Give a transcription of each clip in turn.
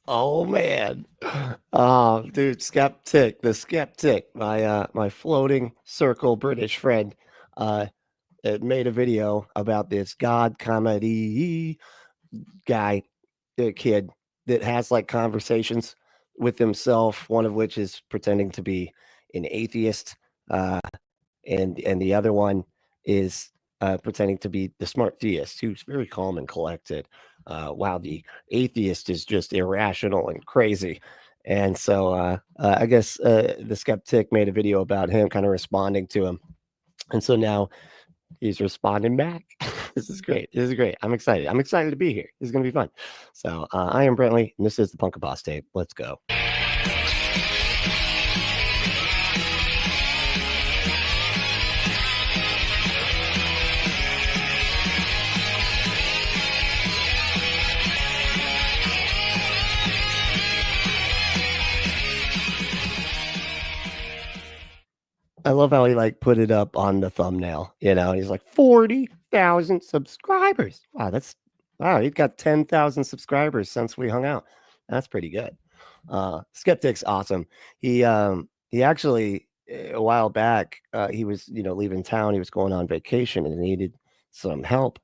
Oh man. Dude, Skeptic, the Skeptic, my floating circle British friend, uh it made a video about this God comedy guy, kid that has like conversations with himself, one of which is pretending to be an atheist, uh and the other one is pretending to be the smart theist who's very calm and collected, while the atheist is just irrational and crazy. And so I guess the skeptic made a video about him kind of responding to him, and so now he's responding back. This is great. This is great. I'm excited. I'm excited to be here. This is gonna be fun. So I am Brentley, and this is the Punk Apostate. Let's go. I love how he like put it up on the thumbnail, he's like 40,000 subscribers. Wow, he's got 10,000 subscribers since we hung out. That's pretty good. Skeptic's awesome. He actually a while back, he was, leaving town. He was going on vacation and needed some help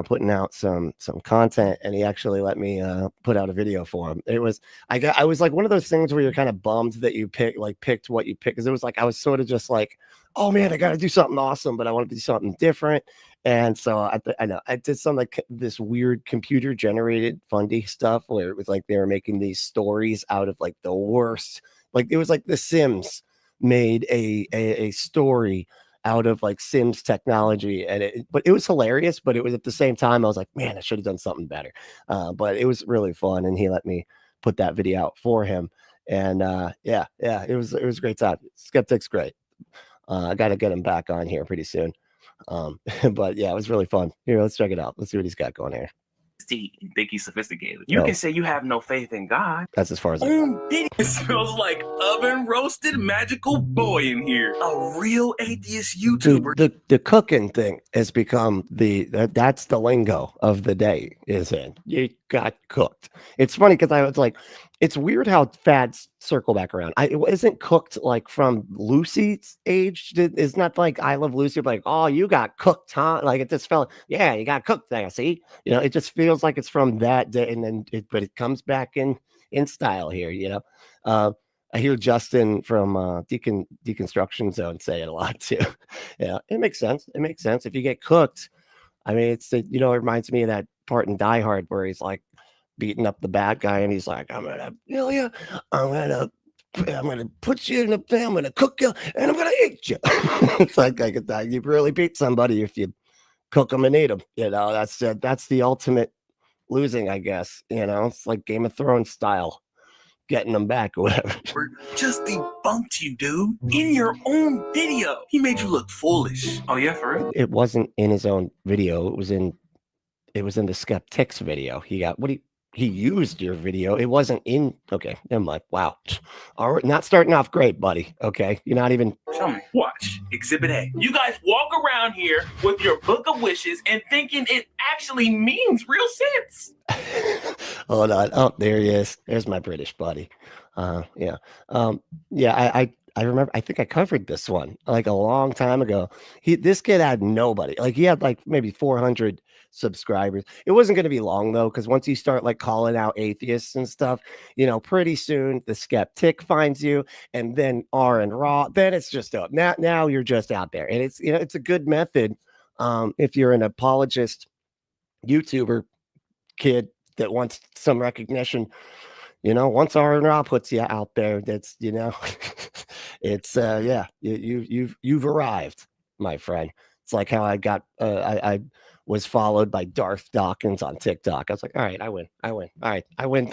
putting out some content, and he actually let me put out a video for him. I was like one of those things where you're kind of bummed that you picked what you picked, because it was like I was sort of just like, oh man, I got to do something awesome, but I want to do something different. And so I know I did some like this weird computer generated fundy stuff where it was like they were making these stories out of like the worst, like it was like The Sims made a story out of like Sims technology, and but it was hilarious. But it was at the same time I was like, man, I should have done something better. But it was really fun, and he let me put that video out for him. And yeah, it was a great time. Skeptic's great. I got to get him back on here pretty soon. But yeah, it was really fun. Here, let's check it out. Let's see what he's got going here. You think he's sophisticated. You can say you have no faith in God. That's as far as it smells like oven roasted magical boy in here. A real atheist YouTuber. Dude, the cooking thing has become that's the lingo of the day, is it? You got cooked. It's funny because I was like, it's weird how fads circle back around. It wasn't cooked like from Lucy's age. It's not like I Love Lucy, but like, oh, you got cooked, huh? Like it just felt, yeah, you got cooked there. See, it just feels like it's from that day, and then but it comes back in style here. I hear Justin from Deconstruction Zone say it a lot too. Yeah, it makes sense. It makes sense if you get cooked. I mean, it reminds me of that part in Die Hard where he's like beating up the bad guy, and he's like, I'm gonna kill you. I'm gonna put you in a pan. I'm gonna cook you, and I'm gonna eat you. It's like you really beat somebody if you cook them and eat them. That's the ultimate losing, I guess. It's like Game of Thrones style, getting them back or whatever. Just debunked you, dude, in your own video. He made you look foolish. Oh yeah, for real? It wasn't in his own video. It was in the Skeptic's video. He used your video. It wasn't in. Okay, never mind. Wow. All right, not starting off great, buddy. Okay, you're not even. Show me. Watch. Exhibit A. You guys walk around here with your book of wishes and thinking it actually means real sense. Hold on. Oh, there he is. There's my British buddy. Yeah. I remember, I think I covered this one like a long time ago. This kid had nobody. Like he had like maybe 400 subscribers. It wasn't going to be long though, because once you start like calling out atheists and stuff, pretty soon the skeptic finds you, and then R and Raw, then it's just up. Now you're just out there, and it's a good method if you're an apologist YouTuber kid that wants some recognition. Once R and Raw puts you out there, that's it's yeah, you've arrived, my friend. It's like how I got I was followed by Darth Dawkins on TikTok. I was like, all right, I win. All right, I win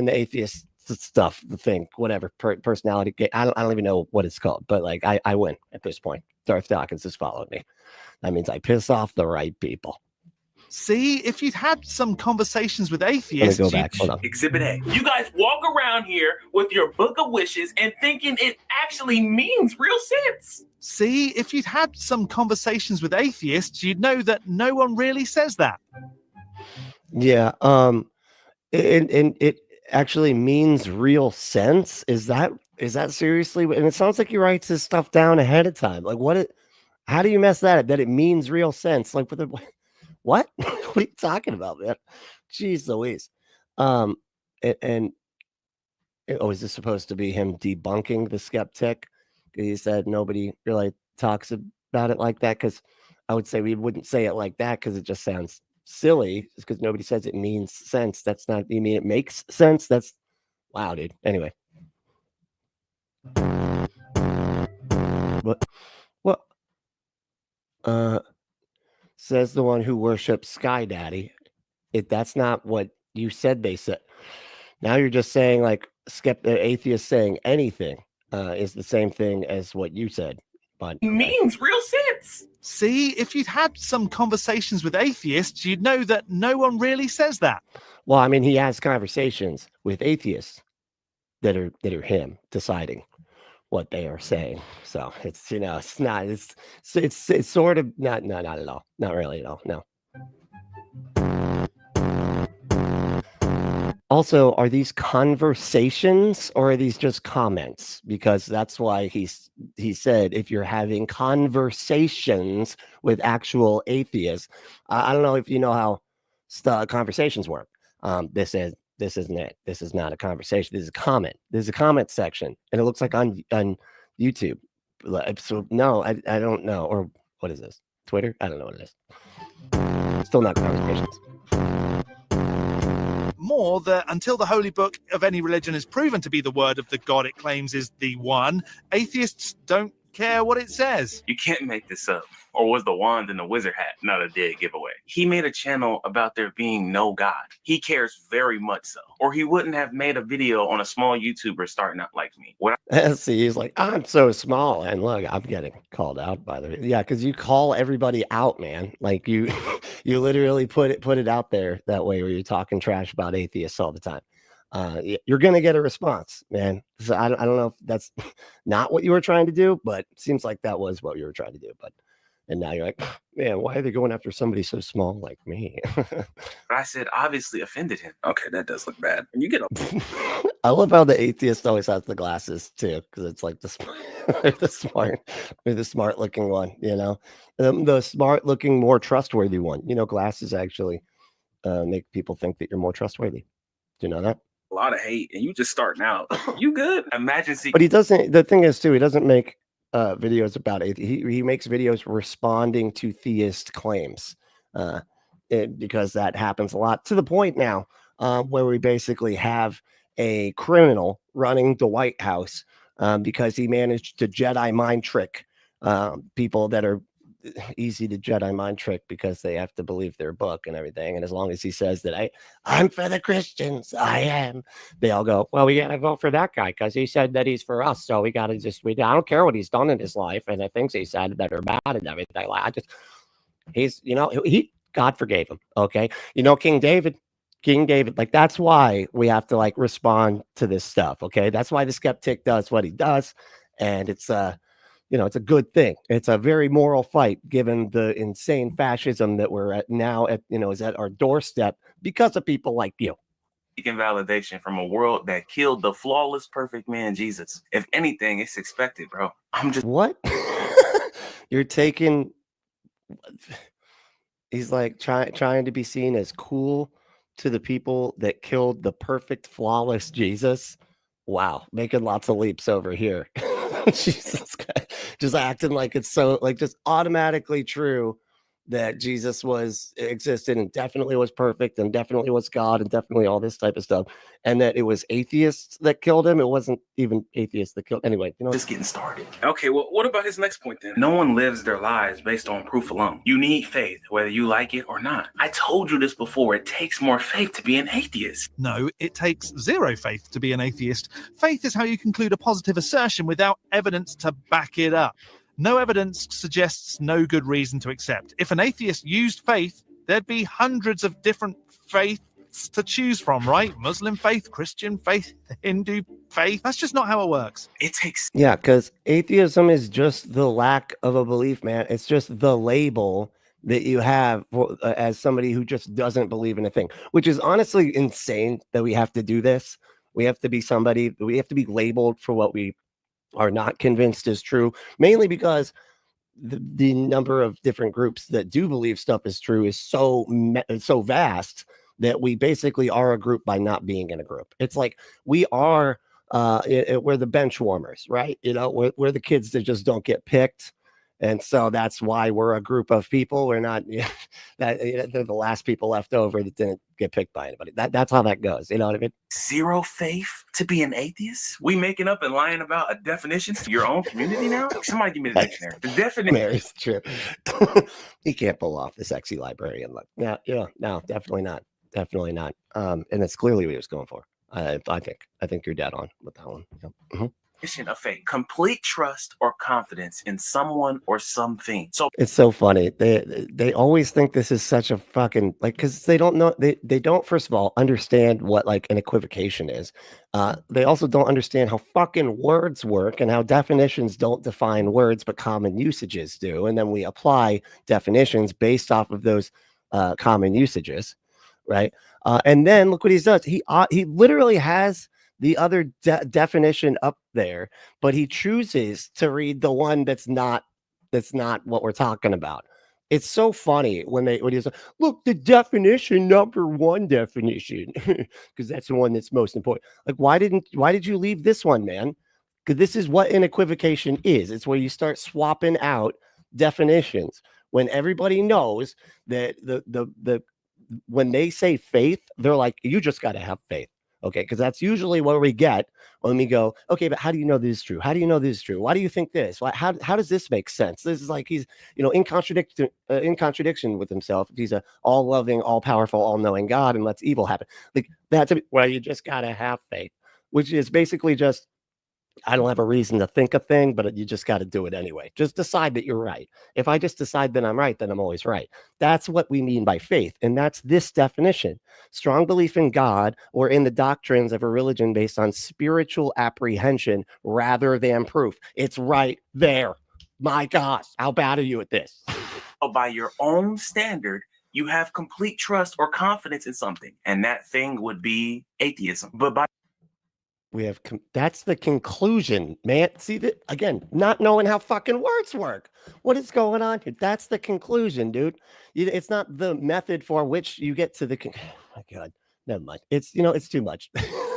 the atheist stuff, the thing, whatever, personality. I don't even know what it's called, but like I win at this point. Darth Dawkins has followed me. That means I piss off the right people. See, if you'd had some conversations with atheists, go back. Hold on. Exhibit A. You guys walk around here with your book of wishes and thinking it actually means real sense. See, if you'd had some conversations with atheists, you'd know that no one really says that. Yeah. And it actually means real sense. Is that seriously? And it sounds like he writes his stuff down ahead of time. Like how do you mess that up? That it means real sense? Like what? What are you talking about, man? Jeez Louise. And oh, is this supposed to be him debunking the skeptic? He said nobody really talks about it like that, because I would say we wouldn't say it like that because it just sounds silly. Just because nobody says it means sense. That's not, you mean it makes sense? That's wow, dude. Anyway. What? Says the one who worships Sky Daddy. That's not what you said they said. Now you're just saying like atheist saying anything is the same thing as what you said. But means real sense. See, if you'd had some conversations with atheists, you'd know that no one really says that. Well, I mean, he has conversations with atheists that are him deciding what they are saying. So it's, you know, it's not, it's sort of not at all. Not really at all. No. Also, are these conversations or are these just comments? Because that's why he said if you're having conversations with actual atheists, I don't know if you know how conversations work. This isn't it. This is not a conversation. This is a comment. There's a comment section, and it looks like on YouTube. So no, I don't know. Or what is this? Twitter? I don't know what it is. Still not conversations. More that until the holy book of any religion is proven to be the word of the God it claims is the one, atheists don't care what it says. You can't make this up. Or was the wand in the wizard hat not a dead giveaway? He made a channel about there being no God. He cares very much so. Or he wouldn't have made a video on a small YouTuber starting out like me. See, he's like, I'm so small. And look, I'm getting called out by the way. Yeah, because you call everybody out, man. Like you literally put it out there that way where you're talking trash about atheists all the time. You're going to get a response, man. So I don't know if that's not what you were trying to do, but it seems like that was what you were trying to do. And now you're like, man, why are they going after somebody so small like me? But I said, obviously offended him. Okay, that does look bad. You get I love how the atheist always has the glasses too, because it's like the smart looking one, you know, the smart looking, more trustworthy one. You know, glasses actually make people think that you're more trustworthy. Do you know that? A lot of hate, and you just starting out. You good? Imagine see. But he doesn't. The thing is, too, he doesn't make videos about it. He makes videos responding to theist claims, because that happens a lot, to the point now where we basically have a criminal running the White House because he managed to Jedi mind trick people that are easy to Jedi mind trick because they have to believe their book and everything. And as long as he says that I'm for the Christians, I am, they all go, well, we gotta vote for that guy because he said that he's for us, so we gotta I don't care what he's done in his life and the things he said that are bad and everything. Like he's, you know, God forgave him. Okay, you know, King David, like that's why we have to like respond to this stuff. Okay, that's why the skeptic does what he does, and it's you know, it's a good thing. It's a very moral fight, given the insane fascism that we're at now. Is at our doorstep because of people like you. Seeking validation from a world that killed the flawless, perfect man, Jesus. If anything, it's expected, bro. I'm just what you're taking. He's like trying to be seen as cool to the people that killed the perfect, flawless Jesus. Wow, making lots of leaps over here. Jesus Christ. Just acting like it's so like just automatically true that Jesus existed and definitely was perfect and definitely was God and definitely all this type of stuff, and that it was atheists that killed him. It wasn't even atheists that killed anyway, you know. Just getting started. Okay, well, what about his next point then? No one lives their lives based on proof alone. You need faith, whether you like it or not. I told you this before. It takes more faith to be an atheist. No, it takes zero faith to be an atheist. Faith is how you conclude a positive assertion without evidence to back it up. No evidence suggests no good reason to accept. If an atheist used faith, there'd be hundreds of different faiths to choose from, right? Muslim faith, Christian faith, Hindu faith. That's just not how it works. It takes... Yeah, because atheism is just the lack of a belief, man. It's just the label that you have as somebody who just doesn't believe in a thing, which is honestly insane that we have to do this. We have to be somebody, we have to be labeled for what we are not convinced is true, mainly because the number of different groups that do believe stuff is true is so vast that we basically are a group by not being in a group. It's like we are we're the bench warmers, right? You know, we're the kids that just don't get picked. And so that's why we're a group of people. We're not they're the last people left over that didn't get picked by anybody. That's how that goes. You know what I mean? Zero faith to be an atheist? We making up and lying about a definition to your own community now? Somebody give me the dictionary. The definition. Mary's true. He can't pull off the sexy librarian look. No, definitely not. Definitely not. And that's clearly what he was going for. I think you're dead on with that one. Yep. Mm-hmm. Of faith, complete trust or confidence in someone or something. So it's so funny. They always think this is such a fucking because they don't know they don't first of all understand what like an equivocation is. They also don't understand how fucking words work and how definitions don't define words but common usages do, and then we apply definitions based off of those common usages, right? And then look what he does. He literally has the other definition up there, but he chooses to read the one that's not what we're talking about. It's so funny when he's like, look, the definition, number one definition, because that's the one that's most important. Like, why did you leave this one, man? Because this is what an equivocation is. It's where you start swapping out definitions when everybody knows that the when they say faith, they're like, you just got to have faith. Okay, because that's usually what we get when we go, okay, but how do you know this is true? How do you know this is true? Why do you think this? How does this make sense? This is like he's, in contradiction with himself. He's a all-loving, all-powerful, all-knowing God and lets evil happen. Like that's well, you just gotta have faith, which is basically just, I don't have a reason to think a thing, but you just got to do it anyway. Just decide that you're right. If I just decide that I'm right, then I'm always right. That's what we mean by faith. And that's this definition: strong belief in God or in the doctrines of a religion based on spiritual apprehension rather than proof. It's right there. My gosh, how bad are you at this? By your own standard, you have complete trust or confidence in something. And that thing would be atheism. But by we have that's the conclusion, man. See that again, not knowing how fucking words work. What is going on here? That's the conclusion, dude. It's not the method for which you get to the oh my God, never mind. It's it's too much.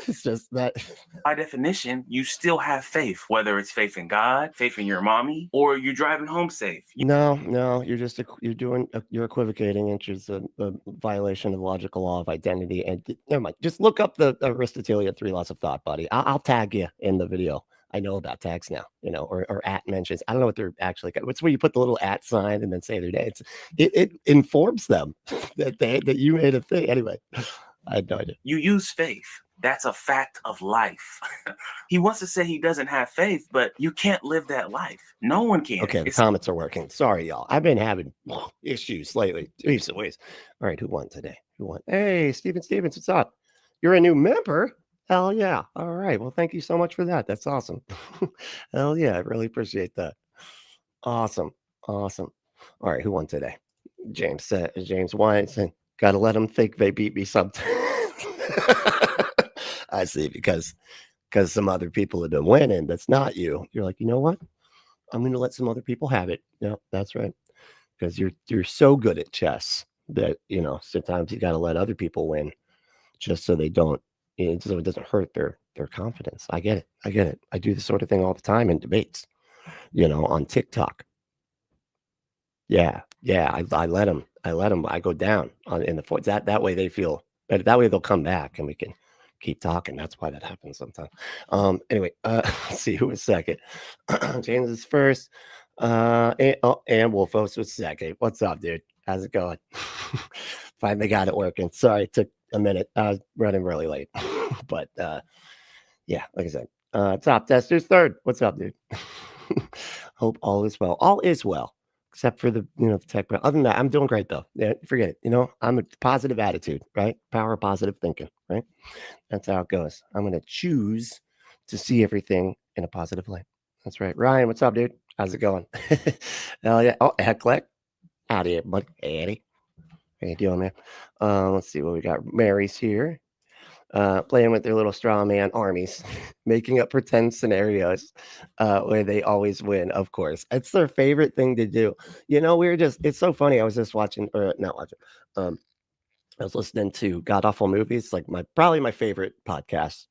It's just that by definition, you still have faith, whether it's faith in God, faith in your mommy, or you're driving home safe. No, you're equivocating, which is a violation of the logical law of identity. And never mind. Just look up the Aristotelian 3 laws of thought, buddy. I'll tag you in the video. I know about tags now, or at mentions. I don't know what they're actually. It's where you put the little at sign and then say their name. It informs them that you made a thing. Anyway, I had no idea. You use faith. That's a fact of life. He wants to say he doesn't have faith, but you can't live that life. No one can. Okay, the comments are working. Sorry, y'all. I've been having issues lately. Recent ways. All right, who won today? Who won? Hey, Stevens, what's up? You're a new member? Hell yeah. All right. Well, thank you so much for that. That's awesome. Hell yeah. I really appreciate that. Awesome. All right, who won today? James Wine said, gotta let them think they beat me sometimes. I see, because some other people have been winning. That's not you. You're like, you know what? I'm going to let some other people have it. Yeah, that's right. Because you're so good at chess that sometimes you got to let other people win, just so they don't, so it doesn't hurt their confidence. I get it. I do this sort of thing all the time in debates, on TikTok. Yeah. I let them. I go down in the foot. That way they feel better. That way they'll come back and we can keep talking. That's why that happens sometimes. Anyway, let's see who was second. James is first. And Wolfos was second. What's up, dude? How's it going? Finally got it working. Sorry, it took a minute. I was running really late. But yeah, like I said, top tester's third. What's up, dude? Hope all is well. All is well, except for the the tech. Other than that, I'm doing great though. Yeah, forget it. I'm a positive attitude, right? Power of positive thinking, right? That's how it goes. I'm gonna choose to see everything in a positive light. That's right. Ryan, what's up, dude? How's it going? Hell yeah. Oh, Heckleck. Out of here, buddy. Eddie. How you doing, man? Let's see what we got. Mary's here. Playing with their little straw man armies, making up pretend scenarios where they always win, of course. It's their favorite thing to do. You know, it's so funny. I was just watching, or not watching, I was listening to God Awful Movies, like probably my favorite podcast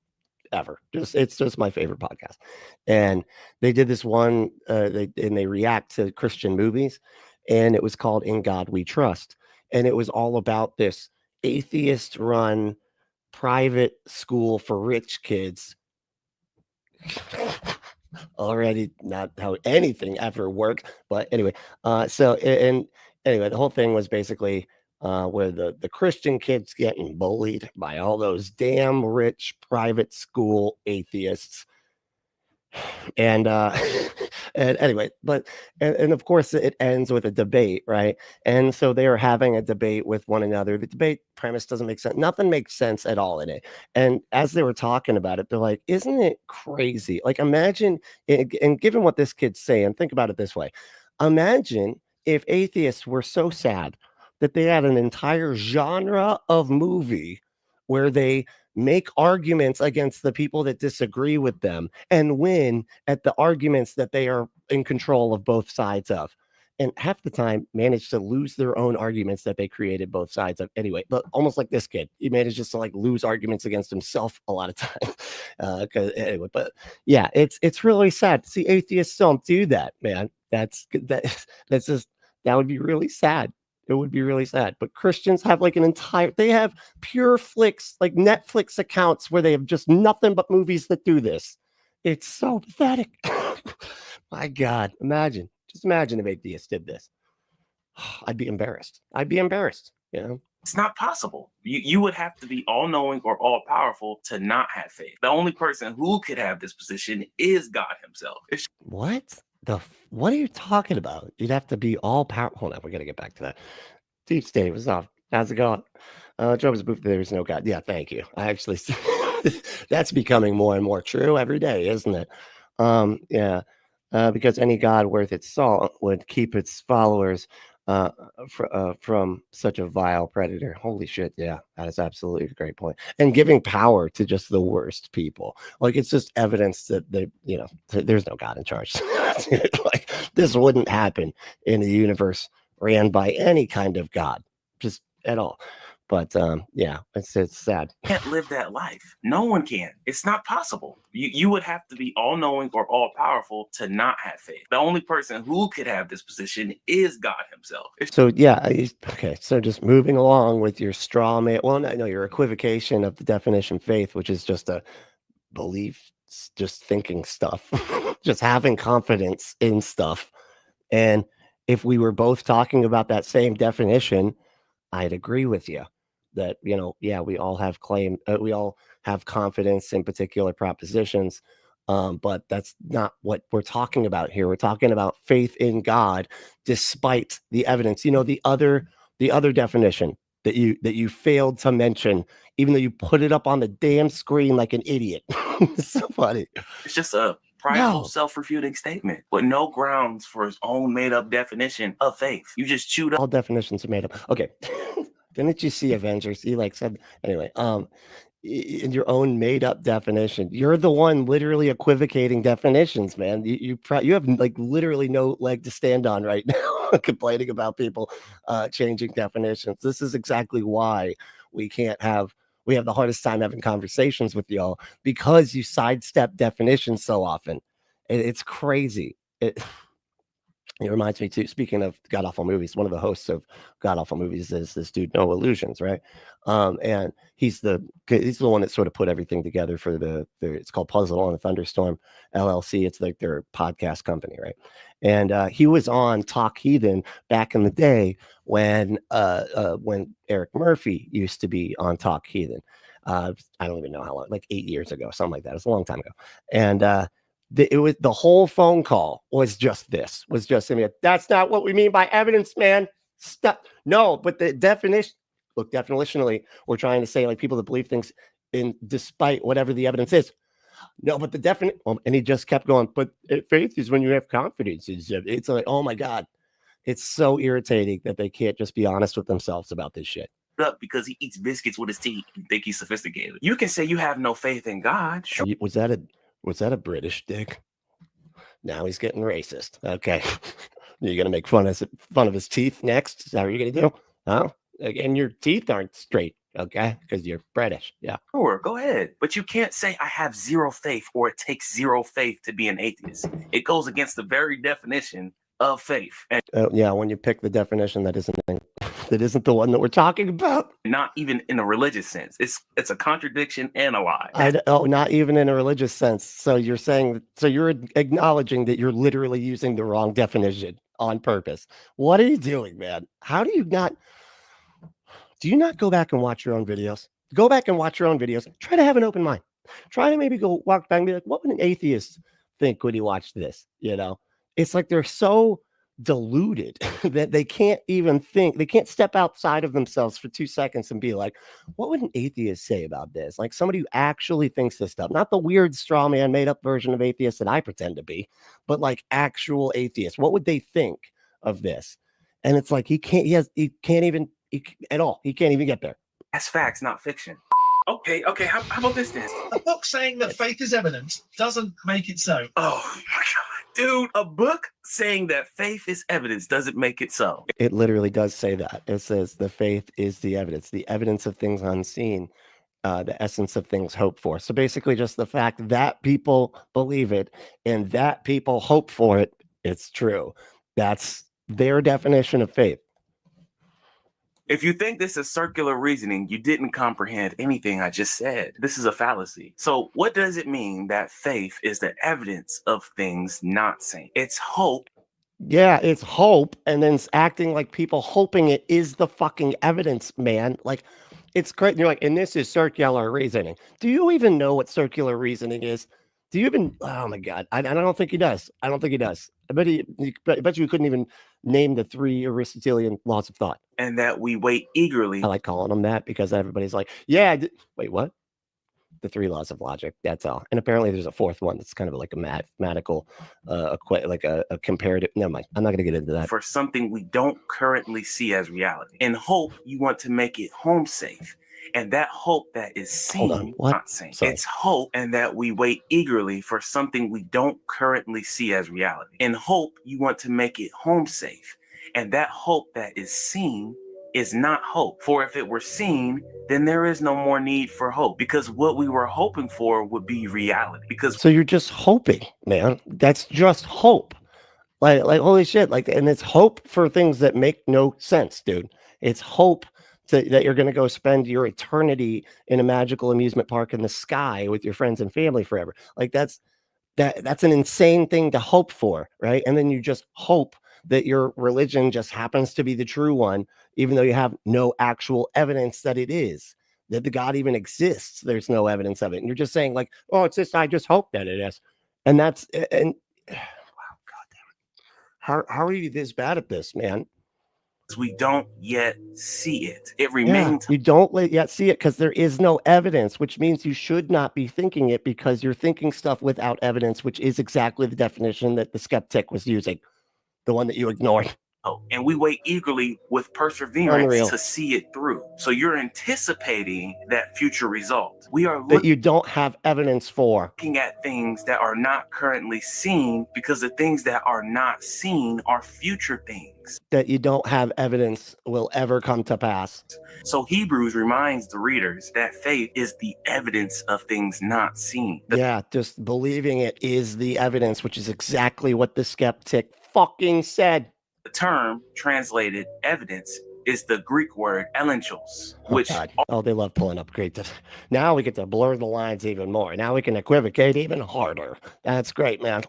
ever. It's just my favorite podcast. And they did this one, they react to Christian movies, and it was called In God We Trust. And it was all about this atheist run private school for rich kids. Already not how anything ever worked, but anyway, anyway, the whole thing was basically where the Christian kids getting bullied by all those damn rich private school atheists. And and anyway, and of course it ends with a debate, right? And so they are having a debate with one another. The debate premise doesn't make sense. Nothing makes sense at all in it. And as they were talking about it, they're like, isn't it crazy? Like, imagine, and given what this kid's saying, think about it this way. Imagine if atheists were so sad that they had an entire genre of movie where they make arguments against the people that disagree with them and win at the arguments that they are in control of both sides of. And half the time manage to lose their own arguments that they created both sides of anyway. But almost like this kid, he manages to like lose arguments against himself a lot of times. Anyway, but yeah, it's really sad. See, atheists don't do that, man. That's just, that would be really sad. It would be really sad. But Christians have like they have pure flicks, like Netflix accounts where they have just nothing but movies that do this. It's so pathetic. My God, just imagine if atheists did this. I'd be embarrassed. You know? It's not possible. You would have to be all-knowing or all-powerful to not have faith. The only person who could have this position is God himself. What are you talking about? You'd have to be all powerful. Hold on, we're gonna get back to that. Deep State, what's up? How's it going? Job is a booth. There's no God. Yeah, thank you. I actually, that's becoming more and more true every day, isn't it? Yeah, because any God worth its salt would keep its followers from such a vile predator. Holy shit. Yeah, that is absolutely a great point. And giving power to just the worst people. Like, it's just evidence that there's no God in charge. Like, this wouldn't happen in a universe ran by any kind of God, just at all. But yeah, it's sad. You can't live that life. No one can. It's not possible. You would have to be all-knowing or all-powerful to not have faith. The only person who could have this position is God himself. So yeah, okay. So just moving along with your straw man. Well, no, your equivocation of the definition faith, which is just a belief, just thinking stuff, just having confidence in stuff. And if we were both talking about that same definition, I'd agree with you that, yeah, we all have we all have confidence in particular propositions. But that's not what we're talking about here. We're talking about faith in God, despite the evidence. The other definition that you failed to mention, even though you put it up on the damn screen like an idiot. It's so funny. It's just a prideful, self-refuting statement with no grounds for his own made-up definition of faith. You just chewed up. All definitions are made up. Okay. Didn't you see Avengers? He said anyway. In your own made-up definition, you're the one literally equivocating definitions, man. You have like literally no leg to stand on right now, complaining about people changing definitions. This is exactly why we have the hardest time having conversations with y'all, because you sidestep definitions so often. It's crazy. It reminds me too, speaking of God Awful Movies, one of the hosts of God Awful Movies is this dude, No Illusions, right? And he's the one that sort of put everything together for it's called Puzzle on a Thunderstorm LLC. It's like their podcast company, right? And he was on Talk Heathen back in the day when Eric Murphy used to be on Talk Heathen. I don't even know how long, like 8 years ago, something like that. It's a long time ago. And the whole phone call was just saying, that's not what we mean by evidence, man. Stop. No, but the definition, look, definitionally, we're trying to say like people that believe things in despite whatever the evidence is. No, but the definition, and he just kept going, but faith is when you have confidence. It's like, oh my God, It's so irritating that they can't just be honest with themselves about this shit. Up because he eats biscuits with his teeth and think he's sophisticated. You can say you have no faith in God. Sure. Was that a British dick? Now he's getting racist. Okay. You're gonna make fun of his teeth next? Is that what you're gonna do? Huh? And your teeth aren't straight, okay? Because you're British. Yeah. Sure, go ahead. But you can't say I have zero faith or it takes zero faith to be an atheist. It goes against the very definition of faith. And Yeah, when you pick the definition that isn't the one that we're talking about. not even in a religious sense. It's a contradiction and a lie. Not even in a religious sense. So you're saying, so you're acknowledging that you're literally using the wrong definition on purpose. What are you doing, man? How do you not go back and watch your own videos? Go back and watch your own videos. Try to have an open mind. Try to maybe go walk back and be like, what would an atheist think when he watched this? You know, it's like they're so deluded that they can't even think. They can't step outside of themselves for 2 seconds and be like, what would an atheist say about this? Like somebody who actually thinks this stuff, not the weird straw man made up version of atheist that I pretend to be, but like actual atheists. What would they think of this? And it's like he can't even get there. That's facts, not fiction. Okay. How about this then? A book saying that faith is evidence doesn't make it so. Oh my God, dude. A book saying that faith is evidence doesn't make it so. It literally does say that. It says the faith is the evidence of things unseen, the essence of things hoped for. So basically just the fact that people believe it and that people hope for it, it's true. That's their definition of faith. If you think this is circular reasoning, you didn't comprehend anything I just said. This is a fallacy. So what does it mean that faith is the evidence of things not seen? It's hope. Yeah, it's hope, and then it's acting like people hoping it is the fucking evidence, man. Like, it's great. You're like, and this is circular reasoning. Do you even know what circular reasoning is? Do you even? Oh my God, I don't think he does. I don't think he does. I bet you couldn't even name the 3 Aristotelian laws of thought. And that we wait eagerly. I like calling them that because everybody's like, yeah, wait, what? The 3 laws of logic. That's all. And apparently there's a 4th one that's kind of like a mathematical, like a comparative. Never mind. I'm not going to get into that. For something we don't currently see as reality. In hope, you want to make it home safe. And that hope that is seen, not seen. Sorry. It's hope, and that we wait eagerly for something we don't currently see as reality. In hope, you want to make it home safe. And that hope that is seen is not hope. For if it were seen, then there is no more need for hope, because what we were hoping for would be reality. Because so you're just hoping, man. That's just hope. Like holy shit. Like, and it's hope for things that make no sense, dude. It's hope that you're going to go spend your eternity in a magical amusement park in the sky with your friends and family forever. Like that's an insane thing to hope for, right? And then you just hope that your religion just happens to be the true one, even though you have no actual evidence that it is, that the God even exists. There's no evidence of it. And you're just saying like, oh, it's just, I just hope that it is. And wow, God damn it. How are you this bad at this, man? We don't yet see it. It remains. You don't yet see it because there is no evidence, which means you should not be thinking it because you're thinking stuff without evidence, which is exactly the definition that the skeptic was using, the one that you ignored. And we wait eagerly with perseverance to see it through. So you're anticipating that future result. We are that you don't have evidence for. Looking at things that are not currently seen, because the things that are not seen are future things that you don't have evidence will ever come to pass. So Hebrews reminds the readers that faith is the evidence of things not seen. Just believing it is the evidence, which is exactly what the skeptic fucking said. The term translated evidence is the Greek word elenchos, which they love pulling up Greek. Now we get to blur the lines even more. Now we can equivocate even harder. That's great, man.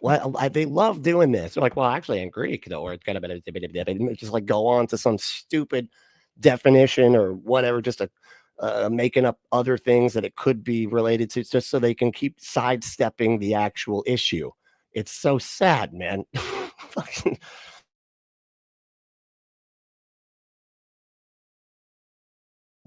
They love doing this. They're like, well, actually in Greek, the word kind of just like go on to some stupid definition or whatever, just making up other things that it could be related to, just so they can keep sidestepping the actual issue. It's so sad, man.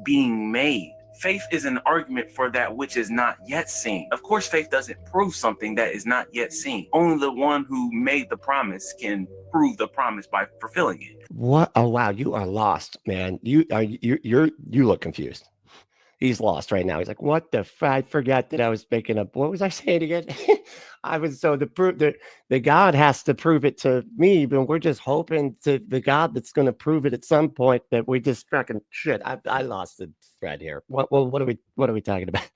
Being made. Faith is an argument for that which is not yet seen. Of course, faith doesn't prove something that is not yet seen. Only the one who made the promise can prove the promise by fulfilling it. What? Oh wow, you are lost, man. You look confused. He's lost right now. He's like, what the I forgot that I was making up. What was I saying again? I was so the God has to prove it to me, but we're just hoping to the God that's going to prove it at some point that we just fucking shit. I lost the thread here. What are we talking about?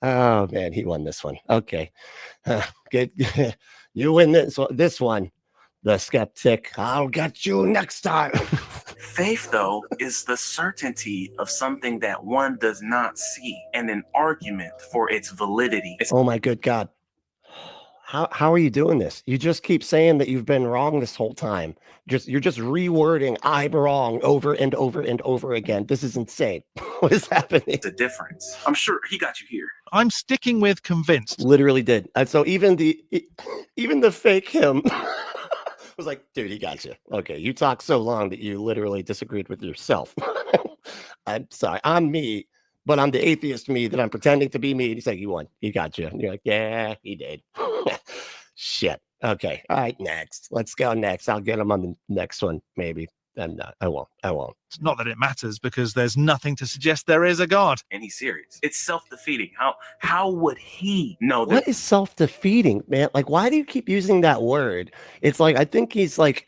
Oh man, he won this one. Okay, good. You win this one. The skeptic. I'll get you next time. Faith, though, is the certainty of something that one does not see and an argument for its validity. Oh my good God. How are you doing this? You just keep saying that you've been wrong this whole time. You're just rewording I'm wrong over and over and over again. This is insane. What is happening? It's a difference. I'm sure he got you here. I'm sticking with convinced. Literally did. And so even the fake him was like, dude, he got you. Okay, you talked so long that you literally disagreed with yourself. I'm sorry. I'm me, but I'm the atheist me that I'm pretending to be me. And he's like, you won. He got you. And you're like, yeah, he did. Shit. Okay. All right. Next. Let's go next. I'll get him on the next one. Maybe. I'm not. I won't. It's not that it matters because there's nothing to suggest there is a God. And he's serious. It's self-defeating. How would he know that? What is self-defeating, man? Like, why do you keep using that word? It's like, I think he's like,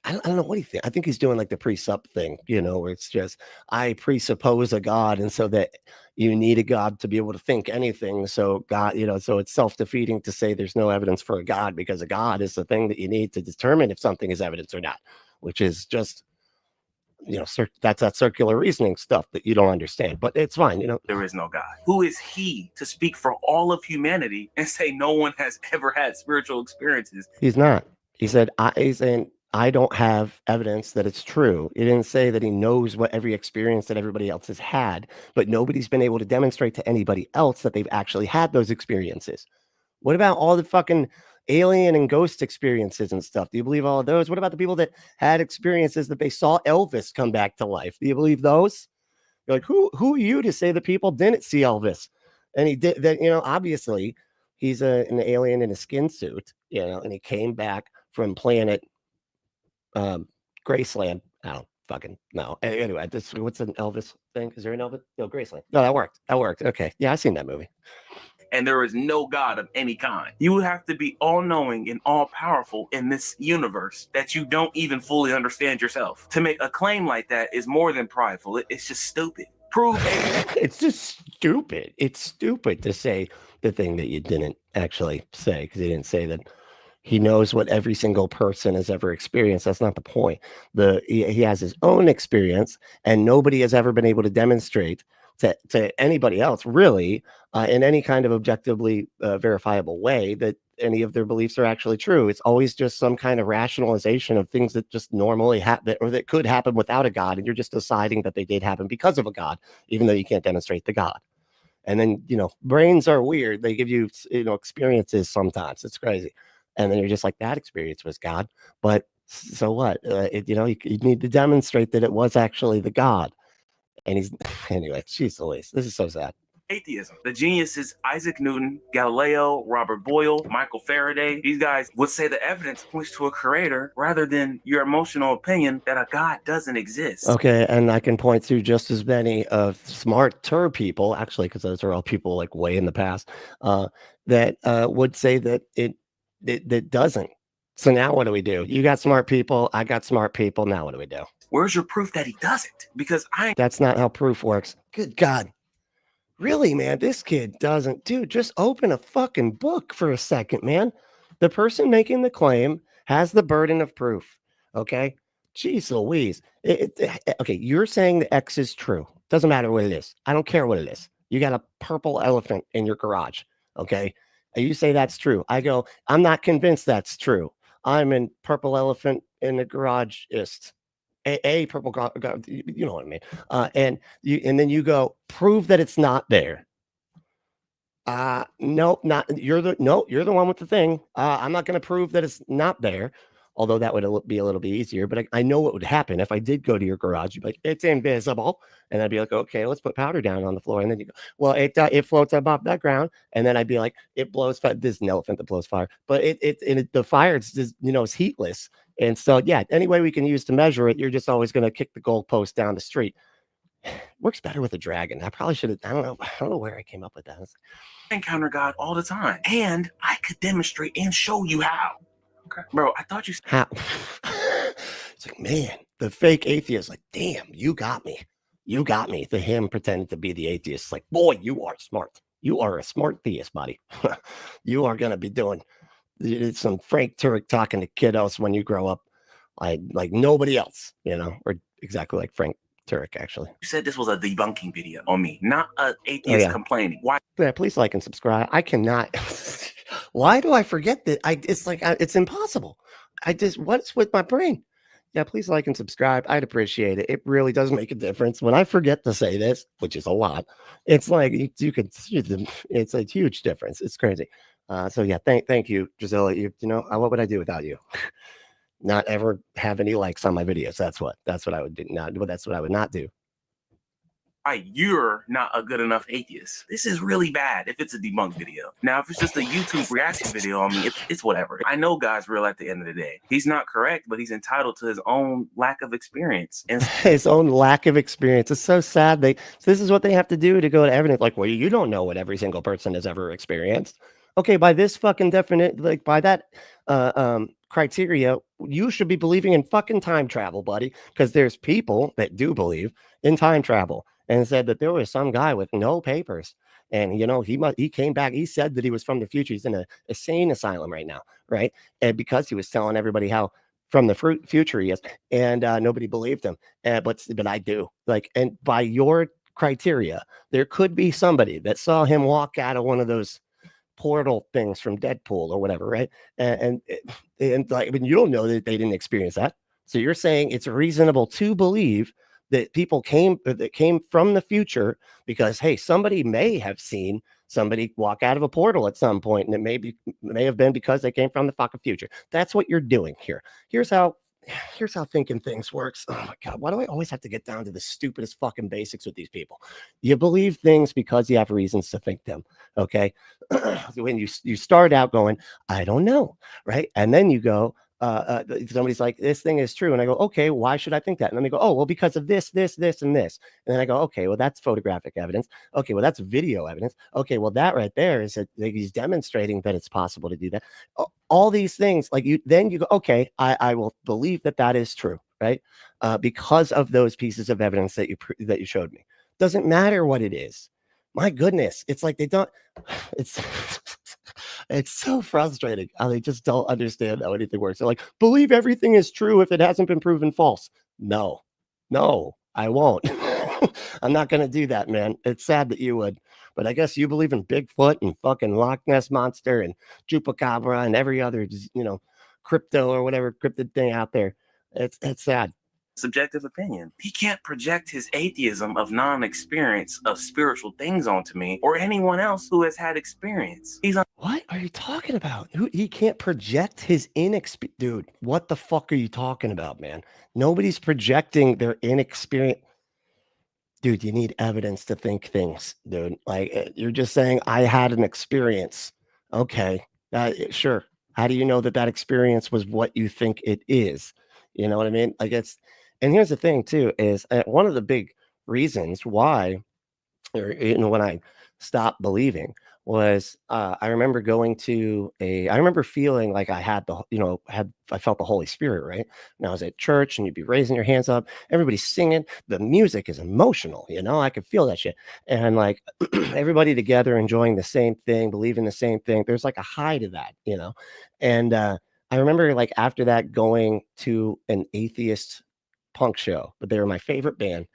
I don't know what he thinks. I think he's doing like the presup thing, where it's just, I presuppose a God. And so that you need a God to be able to think anything. So God, so it's self-defeating to say there's no evidence for a God because a God is the thing that you need to determine if something is evidence or not, which is just, that's that circular reasoning stuff that you don't understand, but it's fine. There is no God. Who is he to speak for all of humanity and say no one has ever had spiritual experiences? He's not. He said, I don't have evidence that it's true. He didn't say that he knows what every experience that everybody else has had, but nobody's been able to demonstrate to anybody else that they've actually had those experiences. What about all the fucking alien and ghost experiences and stuff? Do you believe all of those? What about the people that had experiences that they saw Elvis come back to life? Do you believe those? You're like, who are you to say that people didn't see Elvis? And he did that, obviously he's an alien in a skin suit, and he came back from planet Graceland. I don't fucking know. Anyway, what's an Elvis thing? Is there an Elvis? No, Graceland. No, that worked. Okay. Yeah, I've seen that movie. And there is no God of any kind. You would have to be all-knowing and all-powerful in this universe that you don't even fully understand yourself. To make a claim like that is more than prideful. It's just stupid. Prove it. It's just stupid. It's stupid to say the thing that you didn't actually say, because he didn't say that he knows what every single person has ever experienced. That's not the point. He has his own experience, and nobody has ever been able to demonstrate to anybody else, really, in any kind of objectively verifiable way that any of their beliefs are actually true. It's always just some kind of rationalization of things that just normally happen or that could happen without a God, and you're just deciding that they did happen because of a God, even though you can't demonstrate the God. And then, brains are weird. They give you, experiences sometimes. It's crazy. And then you're just like, that experience was God. But so what? You need to demonstrate that it was actually the God. And anyway, geez Louise, this is so sad. Atheism. The geniuses Isaac Newton, Galileo, Robert Boyle, Michael Faraday. These guys would say the evidence points to a creator rather than your emotional opinion that a God doesn't exist. Okay, and I can point to just as many of smarter people, actually, because those are all people like way in the past, that would say that it doesn't. So now what do we do? You got smart people, I got smart people. Now what do we do? Where's your proof that he doesn't? Because that's not how proof works. Good God. Really, man, this kid doesn't. Dude, just open a fucking book for a second, man. The person making the claim has the burden of proof. Okay? Jeez Louise. Okay, you're saying the X is true. Doesn't matter what it is. I don't care what it is. You got a purple elephant in your garage. Okay? You say that's true. I go, I'm not convinced that's true. I'm in purple elephant in the garage-ist. A purple, you know what I mean? And then you go, prove that it's not there. Nope, not you're the one with the thing. I'm not going to prove that it's not there. although that would be a little bit easier. But I know what would happen if I did go to your garage. You'd be like, it's invisible. And I'd be like, okay, let's put powder down on the floor. And then you go, well, it floats above the ground. And then I'd be like, it blows fire. There's an elephant that blows fire, but the fire, it's just, it's heatless. And so, yeah, any way we can use to measure it, you're just always going to kick the goalpost down the street. Works better with a dragon. I probably should have, I don't know where I came up with that. Encounter God all the time, and I could demonstrate and show you how. Okay, bro, I thought you how. It's like, man, the fake atheist, like, damn, you got me. The him pretending to be the atheist, like, boy, you are smart. You are a smart theist, buddy. You are gonna be doing some Frank Turek talking to kiddos when you grow up, like nobody else, or exactly like Frank Turek, actually. You said this was a debunking video on me, not an atheist complaining. Why? Yeah, please like and subscribe. I cannot. Why do I forget that? It's like it's impossible. What's with my brain? Yeah, please like and subscribe. I'd appreciate it. It really does make a difference when I forget to say this, which is a lot. It's like you could see them. It's a huge difference. It's crazy. So yeah, thank you, Drusilla. What would I do without you? Not ever have any likes on my videos. That's what I would do. That's what I would not do. You're not a good enough atheist. This is really bad if it's a debunk video. Now, if it's just a YouTube reaction video on me, it's whatever. I know God's real at the end of the day. He's not correct, but he's entitled to his own lack of experience. And his own lack of experience. It's so sad. So this is what they have to do to go to evidence. Like, well, you don't know what every single person has ever experienced. Okay, by this fucking definite, by that criteria, you should be believing in fucking time travel, buddy, because there's people that do believe in time travel and said that there was some guy with no papers, and he came back. He said that he was from the future. He's in a insane asylum right now, right? And because he was telling everybody how from the future he is, and nobody believed him. But I do, and by your criteria, there could be somebody that saw him walk out of one of those portal things from Deadpool or whatever, right? And you don't know that they didn't experience that. So you're saying it's reasonable to believe that people came from the future because, hey, somebody may have seen somebody walk out of a portal at some point, and it may have been because they came from the fucking future. That's what you're doing here. Here's how thinking things works. Oh my God, why do I always have to get down to the stupidest fucking basics with these people? You believe things because you have reasons to think them. Okay. When you start out going, I don't know, right? And then you go, somebody's like, this thing is true. And I go, okay, why should I think that? And then they go, oh, well, because of this, and this. And then I go, okay, well, that's photographic evidence. Okay, well, that's video evidence. Okay, well, that right there is that he's demonstrating that it's possible to do that. All these things, then you go, okay, I will believe that is true, right? Because of those pieces of evidence that you showed me. Doesn't matter what it is. My goodness, it's like they don't. It's so frustrating how they just don't understand how anything works. They're like, believe everything is true if it hasn't been proven false. No, I won't. I'm not going to do that, man. It's sad that you would, but I guess you believe in Bigfoot and fucking Loch Ness Monster and Chupacabra and every other, crypto or whatever cryptid thing out there. It's sad. Subjective opinion. He can't project his atheism of non-experience of spiritual things onto me or anyone else who has had experience. What are you talking about? He can't project his inexperience. Dude, what the fuck are you talking about, man? Nobody's projecting their inexperience. Dude, you need evidence to think things, dude. Like, you're just saying, I had an experience. Okay, sure. How do you know that experience was what you think it is? You know what I mean? And here's the thing too, is one of the big reasons why, when I stopped believing was, I remember I remember feeling like I had I felt the Holy Spirit, right? And I was at church and you'd be raising your hands up, everybody's singing, the music is emotional, I could feel that shit. And like everybody together enjoying the same thing, believing the same thing. There's like a high to that, And I remember like after that going to an atheist punk show, but they were my favorite band,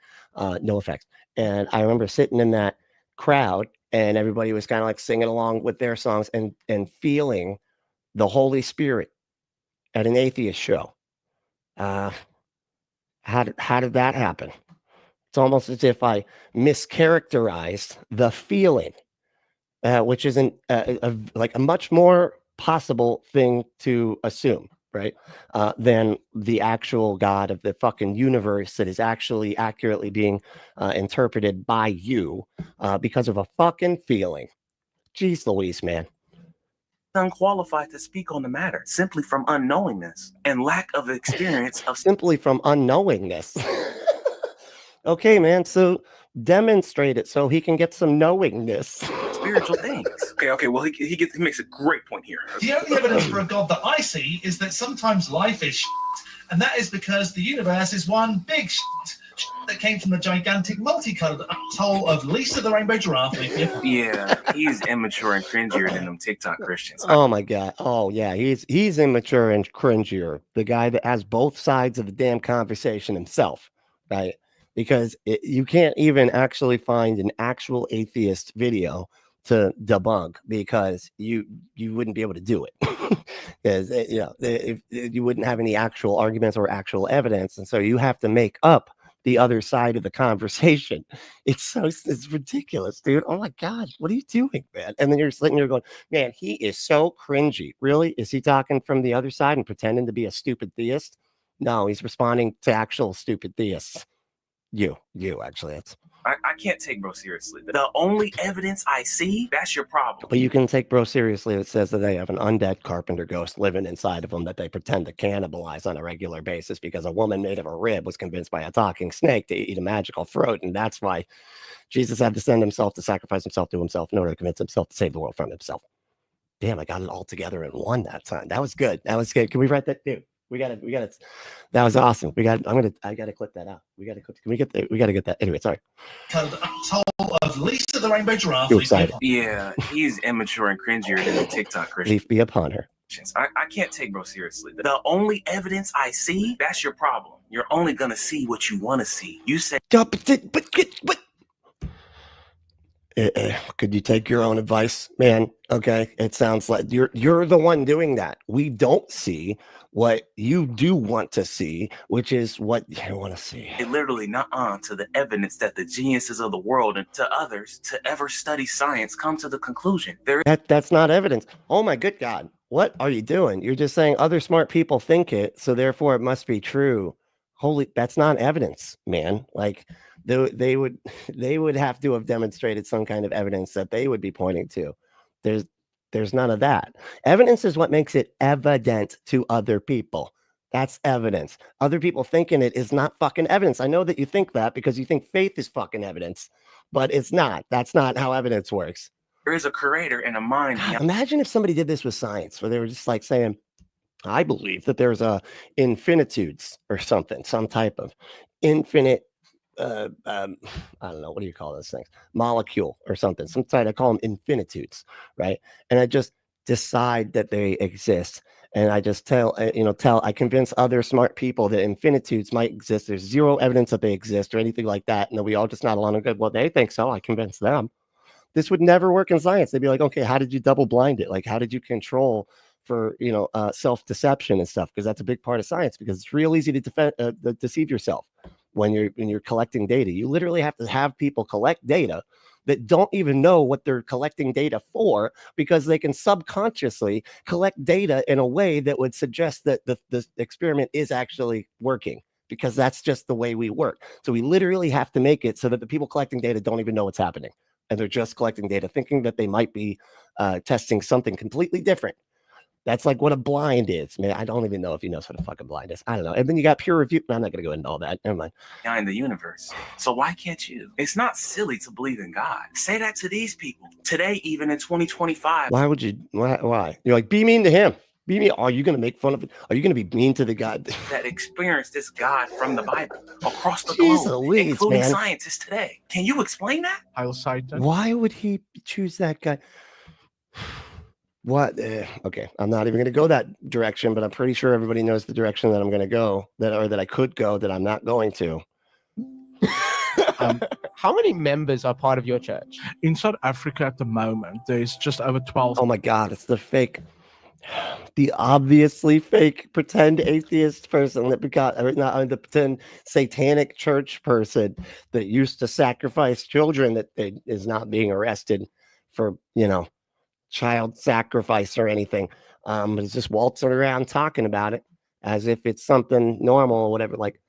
no effects. And I remember sitting in that crowd and everybody was kind of like singing along with their songs and feeling the Holy Spirit at an atheist show. How did that happen? It's almost as if I mischaracterized the feeling, which isn't like a much more possible thing to assume, right, than the actual God of the fucking universe that is actually accurately being interpreted by you because of a fucking feeling. Jeez Louise, man. Unqualified to speak on the matter simply from unknowingness and lack of experience of Simply from unknowingness. Okay, man, so demonstrate it so he can get some knowingness. spiritual things. Okay. Well, he makes a great point here. The only evidence for a God that I see is that sometimes life is shit, and that is because the universe is one big shit that came from the gigantic multicolored atoll of Lisa the Rainbow Giraffe. Yeah, he's immature and cringier than them TikTok Christians. Oh my God. Oh yeah, he's immature and cringier. The guy that has both sides of the damn conversation himself, right? Because you can't even actually find an actual atheist video to debunk because you wouldn't be able to do it because if you wouldn't have any actual arguments or actual evidence, and so you have to make up the other side of the conversation. It's ridiculous, dude. Oh my God, what are you doing, man? And then you're sitting there going, man, he is so cringy. Really? Is he talking from the other side and pretending to be a stupid theist? No, he's responding to actual stupid theists. You actually, that's. I can't take bro seriously. The only evidence I see, that's your problem. But you can take bro seriously. It says that they have an undead carpenter ghost living inside of them that they pretend to cannibalize on a regular basis because a woman made of a rib was convinced by a talking snake to eat a magical fruit. And that's why Jesus had to send himself to sacrifice himself to himself in order to convince himself to save the world from himself. Damn, I got it all together in one that time. That was good. Can we write that, dude? We got it. That was awesome. I gotta clip that out. We gotta get that. Anyway, sorry. Of Lisa the Rainbow Giraffe. Too excited. Yeah, he's immature and cringier than the TikTok Christians. Leaf be upon her. I can't take bro seriously. The only evidence I see, that's your problem. You're only gonna see what you want to see. You say, but could you take your own advice, man? Okay, it sounds like you're the one doing that. We don't see what you do want to see, which is what you want to see. It literally not on to the evidence that the geniuses of the world and to others to ever study science come to the conclusion. That's not evidence. Oh my good God. What are you doing? You're just saying other smart people think it, so therefore it must be true. That's not evidence, man. Like they would have to have demonstrated some kind of evidence that they would be pointing to. There's none of that. Evidence is what makes it evident to other people. That's evidence. Other people thinking it is not fucking evidence. I know that you think that because you think faith is fucking evidence, but it's not. That's not how evidence works. There is a creator and a mind. Imagine if somebody did this with science, where they were just like saying, I believe that there's a infinitudes or something, some type of infinite, I don't know, what do you call those things? Molecule or something. Sometimes I call them infinitudes, right? And I just decide that they exist. And I just I convince other smart people that infinitudes might exist. There's zero evidence that they exist or anything like that. And then we all just nod along and go, well, they think so. I convince them. This would never work in science. They'd be like, okay, how did you double blind it? Like, how did you control for, self-deception and stuff? Because that's a big part of science, because it's real easy to deceive yourself when you're collecting data. You literally have to have people collect data that don't even know what they're collecting data for, because they can subconsciously collect data in a way that would suggest that the experiment is actually working, because that's just the way we work. So we literally have to make it so that the people collecting data don't even know what's happening. And they're just collecting data, thinking that they might be testing something completely different. That's like what a blind is, man. I don't even know if he knows what a fucking blind is. I don't know. And then you got peer review. I'm not going to go into all that. Never mind. Behind the universe. So why can't you? It's not silly to believe in God. Say that to these people today, even in 2025. Why would you? Why? You're like, be mean to him. Be mean. Are you going to make fun of it? Are you going to be mean to the God that experienced this God from the Bible across the Jeez globe, Louise, including man. Scientists today? Can you explain that? I'll cite that. Why would he choose that guy? What? Okay, I'm not even going to go that direction, but I'm pretty sure everybody knows the direction that I'm going to go, that I could go, that I'm not going to. How many members are part of your church? In South Africa at the moment, there's just over 12. Oh my God, it's the obviously fake pretend atheist person that the pretend satanic church person that used to sacrifice children that is not being arrested for, child sacrifice or anything. But it's just waltzing around talking about it as if it's something normal or whatever. Like,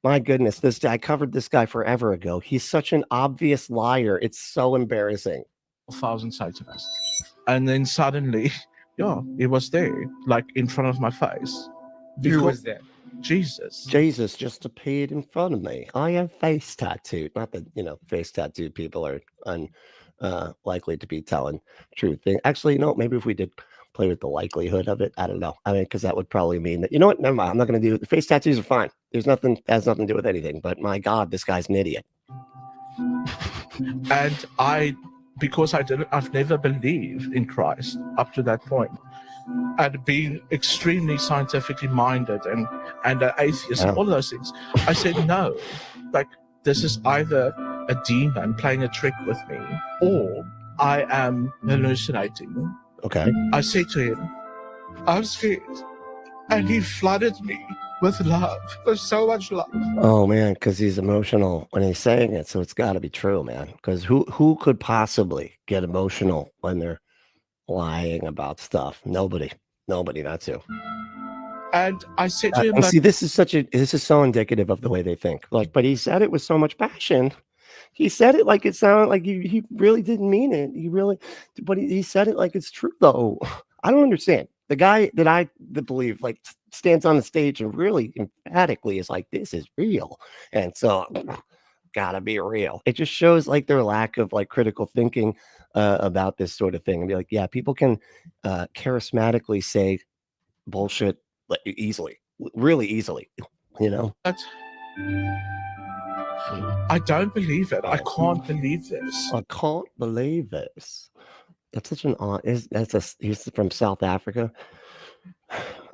my goodness, I covered this guy forever ago. He's such an obvious liar. It's so embarrassing. 1,000 Satanists. And then suddenly, yeah, he was there, like in front of my face. Who was there? Jesus. Jesus just appeared in front of me. I am face tattooed. Not that, face tattooed people are likely to be telling truth. Actually, maybe if we did play with the likelihood of it, I don't know. I mean, because that would probably mean that, you know what? Never mind. I'm not going to do it. The face tattoos are fine. Has nothing to do with anything. But my God, this guy's an idiot. And because I've never believed in Christ up to that point, and being extremely scientifically minded and an atheist and all of those things, I said no. Like, this is either a demon playing a trick with me, or I am hallucinating. Okay. I said to him, I'm scared. And he flooded me with love. There's so much love. Oh man, because he's emotional when he's saying it, so it's got to be true, man. Because who could possibly get emotional when they're lying about stuff? Nobody. That's who. And I said to him, and see, this is so indicative of the way they think. Like, but he said it with so much passion. He said it like it sounded like he really didn't mean it. But he said it like it's true, though. I don't understand. The guy that I believe like stands on the stage and really emphatically is like, this is real. And so gotta be real. It just shows like their lack of like critical thinking about this sort of thing and be like, yeah, people can charismatically say bullshit like, easily, really easily, I don't believe it. I can't believe this. I can't believe this. That's such an odd. He's from South Africa.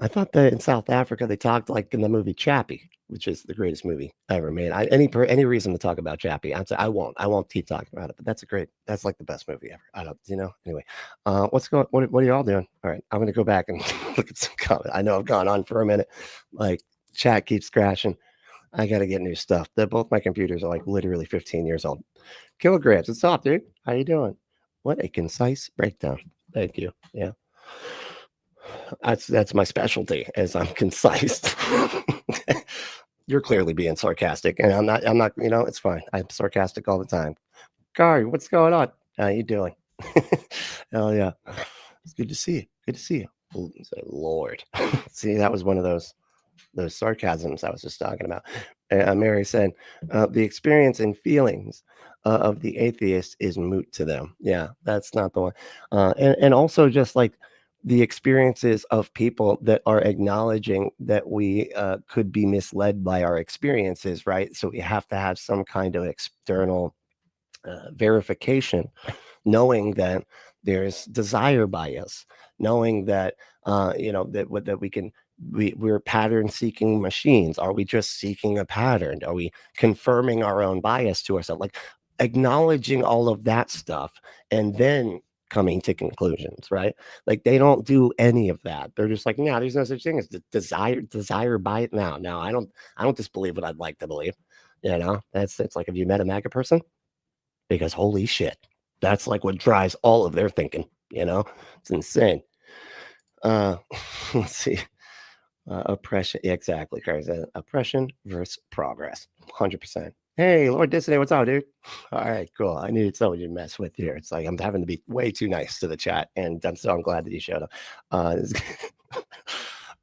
I thought that in South Africa they talked like in the movie Chappie, which is the greatest movie ever made. Any reason to talk about Chappie, I'd say I won't keep talking about it. But that's like the best movie ever. I don't, Anyway, what are you all doing? All right, I'm gonna go back and look at some comments. I know I've gone on for a minute. Like chat keeps crashing. I gotta get new stuff. Both my computers are like literally 15 years old. Kilograms, what's up, dude? How you doing? What a concise breakdown. Thank you. Yeah. That's my specialty, as I'm concise. You're clearly being sarcastic, and I'm not, it's fine. I'm sarcastic all the time. Kari, what's going on? How you doing? Hell yeah. It's good to see you. Good to see you. Oh, Lord. See, that was one of those sarcasms I was just talking about. Mary said, the experience and feelings of the atheist is moot to them. Yeah, that's not the one. And also just like the experiences of people that are acknowledging that we could be misled by our experiences, right? So we have to have some kind of external verification, knowing that there's desire bias, knowing that that we're pattern seeking machines. Are we just seeking a pattern? Are we confirming our own bias to ourselves? Like acknowledging all of that stuff and then coming to conclusions, right? Like they don't do any of that. They're just like, no, there's no such thing as desire bias. No, I don't just believe what I'd like to believe. It's like, have you met a MAGA person? Because holy shit, that's like what drives all of their thinking. It's insane. Let's see. Oppression, exactly. Oppression versus progress, 100%. Hey, Lord Dissident, what's up, dude? All right, cool. I needed someone to mess with here. It's like I'm having to be way too nice to the chat, and I'm glad that you showed up.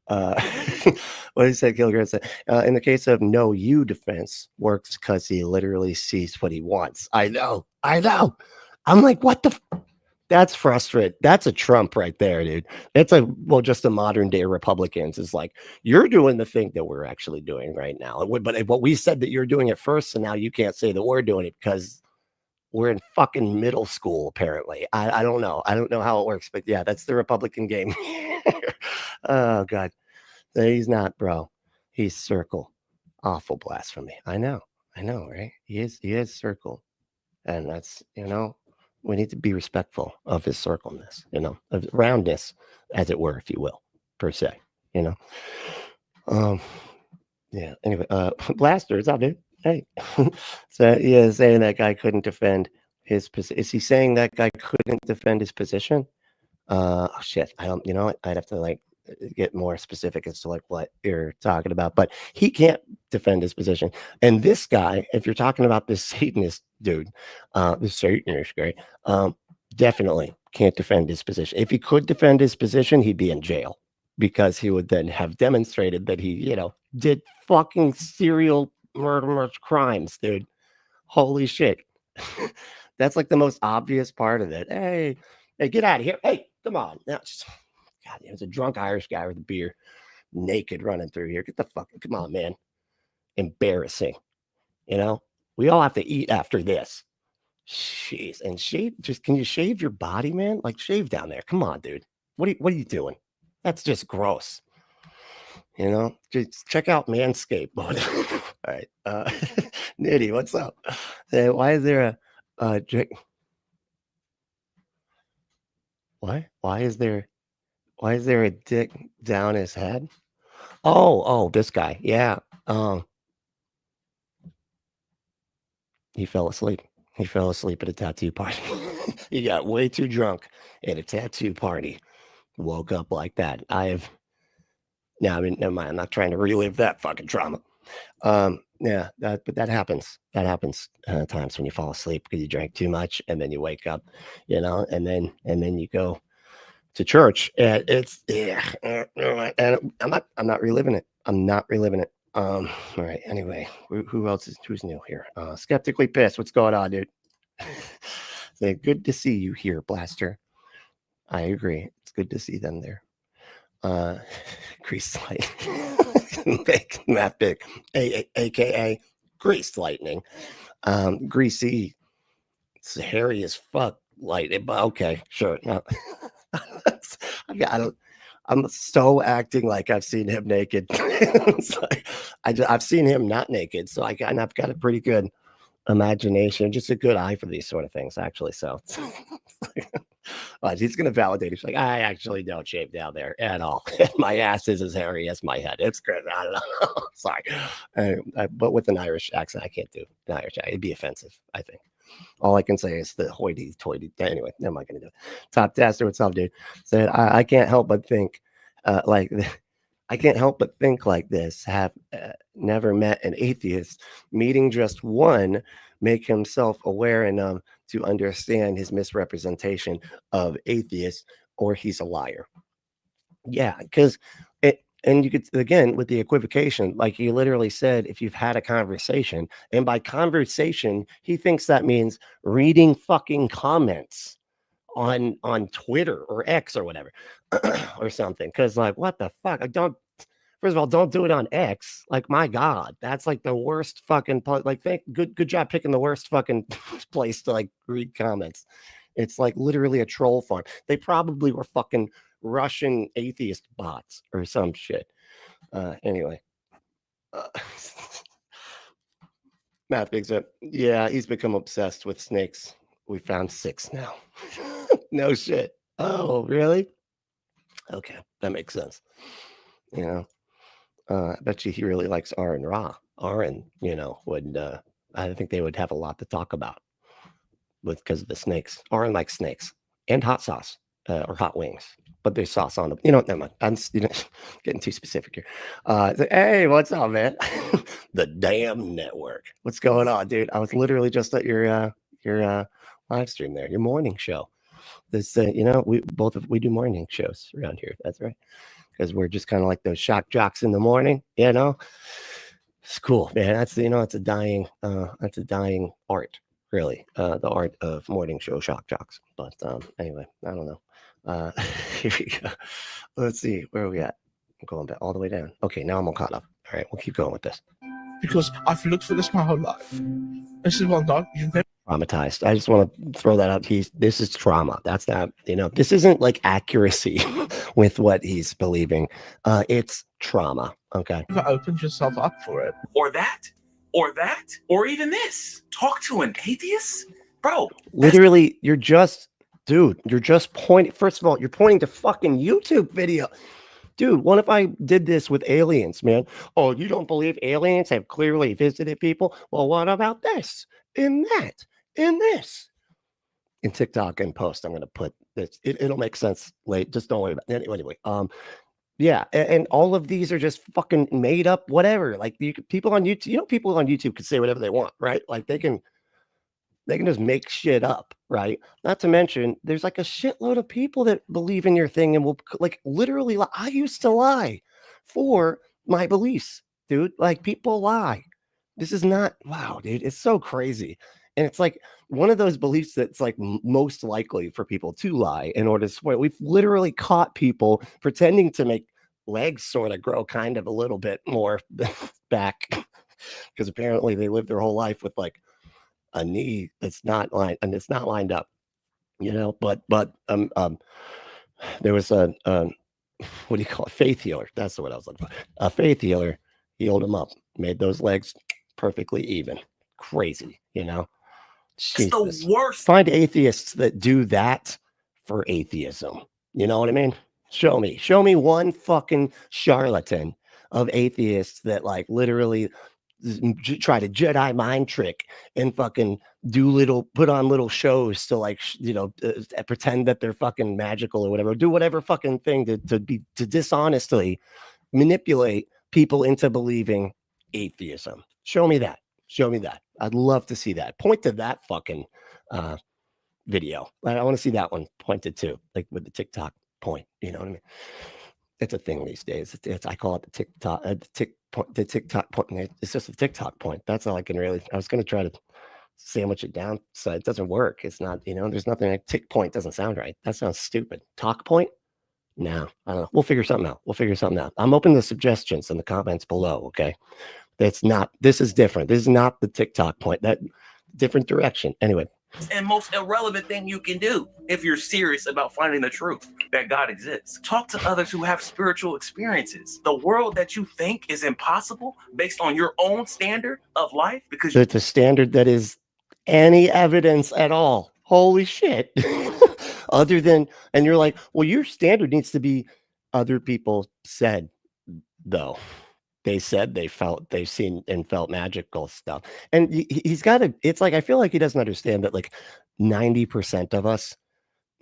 What did he say? Kilgore said, in the case of no you defense works because he literally sees what he wants. I know. I'm like, what the? That's frustrating. That's a Trump right there, dude. That's just a modern day Republicans is like, you're doing the thing that we're actually doing right now. But what we said that you're doing it first, and now you can't say that we're doing it because we're in fucking middle school, apparently. I don't know. I don't know how it works, but yeah, that's the Republican game. Oh, God. He's not, bro. He's circle. Awful blasphemy. I know, right? He is circle. And that's, we need to be respectful of his circleness, of roundness, as it were, if you will, per se, Yeah. Anyway, Blaster, what's up, dude? Hey. So he is saying that guy couldn't defend his position. Is he saying that guy couldn't defend his position? Oh shit, I don't. You know what? I'd have to like get more specific as to like what you're talking about. But he can't defend his position. And this guy, if you're talking about this Satanist dude, this Satanist guy, definitely can't defend his position. If he could defend his position, he'd be in jail because he would then have demonstrated that he, you know, did fucking serial murderous crimes, dude. Holy shit. That's like the most obvious part of it. Hey, get out of here. Hey, come on. Now, God, there's a drunk Irish guy with a beer, naked running through here. Get the fuck, come on, man. Embarrassing. You know, we all have to eat after this. Jeez, and shave. Just can you shave your body, man? Like shave down there. Come on, dude. What are you doing? That's just gross. You know, just check out Manscaped. All right, Nitty, what's up? Why is there a what? Why is there a dick down his head? Oh, this guy. Yeah. He fell asleep. He fell asleep at a tattoo party. He got way too drunk at a tattoo party. Woke up like that. No, I mean, never mind. I'm not trying to relive that fucking trauma. Yeah, but that happens. That happens times when you fall asleep because you drank too much, and then you wake up, you know, and then you go to church, and it's and I'm not reliving it. I'm not reliving it. All right. Anyway, who's new here? Skeptically Pissed. What's going on, dude? Say, good to see you here, Blaster. I agree. It's good to see them there. Greased Lightning. Matt Big, aka Greased Lightning. Greasy. It's hairy as fuck lightning, but okay, sure. No. I'm so acting like I've seen him naked. Like, I've seen him not naked, so I've got a pretty good imagination, just a good eye for these sort of things, actually. So he's gonna validate. He's like, I actually don't shave down there at all. My ass is as hairy as my head. It's good. I don't know. Sorry, but with an Irish accent, I can't do an Irish accent. It'd be offensive, I think. All I can say is the hoity-toity. Anyway, never mind. Gonna do it. Top Taster, what's up, dude? Said I can't help but think I can't help but think like this. Have never met an atheist. Meeting just one, make himself aware enough to understand his misrepresentation of atheists, or he's a liar. Yeah, because and you could, again, with the equivocation, like he literally said, if you've had a conversation, and by conversation, he thinks that means reading fucking comments on Twitter or X or whatever, or something. Because like, what the fuck? First of all, don't do it on X. Like, my God, that's like the worst fucking like. Good job picking the worst fucking place to like read comments. It's like literally a troll farm. They probably were fucking Russian atheist bots or some shit. Anyway, Matt Biggs up. Yeah, he's become obsessed with snakes. We found 6 now. No shit. Oh, really? Okay, that makes sense. You know, I bet you he really likes Aaron Ra. Aaron, you know, would I think they would have a lot to talk about because of the snakes. Aaron likes snakes and hot sauce or hot wings, but there's sauce on them. You know, never mind. I'm getting too specific here. Hey, what's up, man? The damn network. What's going on, dude? I was literally just at your live stream there, your morning show. This, you know, we do morning shows around here. That's right, because we're just kind of like those shock jocks in the morning. You know, it's cool, man. That's, you know, it's a dying art. Really, the art of morning show shock jocks. But anyway, I don't know. Here we go. Let's see, where are we at? I'm going back all the way down. Okay, now I'm all caught up. All right, we'll keep going with this. Because I've looked for this my whole life. This is one dog. You've never Traumatized. I just want to throw that up. This is trauma. That's not, you know, this isn't like accuracy with what he's believing. It's trauma. Okay. opened yourself up for it. Or that, or even this. Talk to an atheist? Bro. Literally, you're just pointing. First of all, you're pointing to fucking YouTube video. Dude, what if I did this with aliens, man? Oh, you don't believe aliens have clearly visited people? Well, what about this? In that? In this? In TikTok and post, I'm going to put It'll make sense late. Just don't worry about it. Anyway, yeah, and all of these are just fucking made up, whatever. Like people on YouTube, people on YouTube can say whatever they want, right? Like they can just make shit up, right? Not to mention, there's like a shitload of people that believe in your thing and will like literally lie. I used to lie for my beliefs, dude. Like people lie. This is not, wow, dude. It's so crazy. And it's like one of those beliefs that's like most likely for people to lie in order to swear. We've literally caught people pretending to make legs sort of grow kind of a little bit more back because apparently they lived their whole life with like a knee that's not lined and it's not lined up, but there was a what do you call it? Faith healer. That's what I was looking for. A faith healer healed him up, made those legs perfectly even. Crazy, It's the worst. Find atheists that do that for atheism. You know what I mean? Show me one fucking charlatan of atheists that like literally try to Jedi mind trick and fucking put on little shows to like, pretend that they're fucking magical or whatever, do whatever fucking thing to dishonestly manipulate people into believing atheism. Show me that. I'd love to see that. Point to that fucking video. I want to see that one pointed to, like with the TikTok point. You know what I mean? It's a thing these days. I call it the TikTok, the TikTok point. It's just a TikTok point. That's all I can really. I was going to try to sandwich it down so it doesn't work. It's not, there's nothing like tick point. Doesn't sound right. That sounds stupid. Talk point? No, I don't know. We'll figure something out. I'm open to suggestions in the comments below. Okay. This is different. This is not the TikTok point. That different direction. Anyway. And most irrelevant thing you can do if you're serious about finding the truth that God exists. Talk to others who have spiritual experiences. The world that you think is impossible based on your own standard of life, because it's a standard that is any evidence at all. Holy shit. Other than, and you're like, well, your standard needs to be other people said, though. They said they've seen and felt magical stuff. And he's got to, it's like, I feel like he doesn't understand that like 90% of us,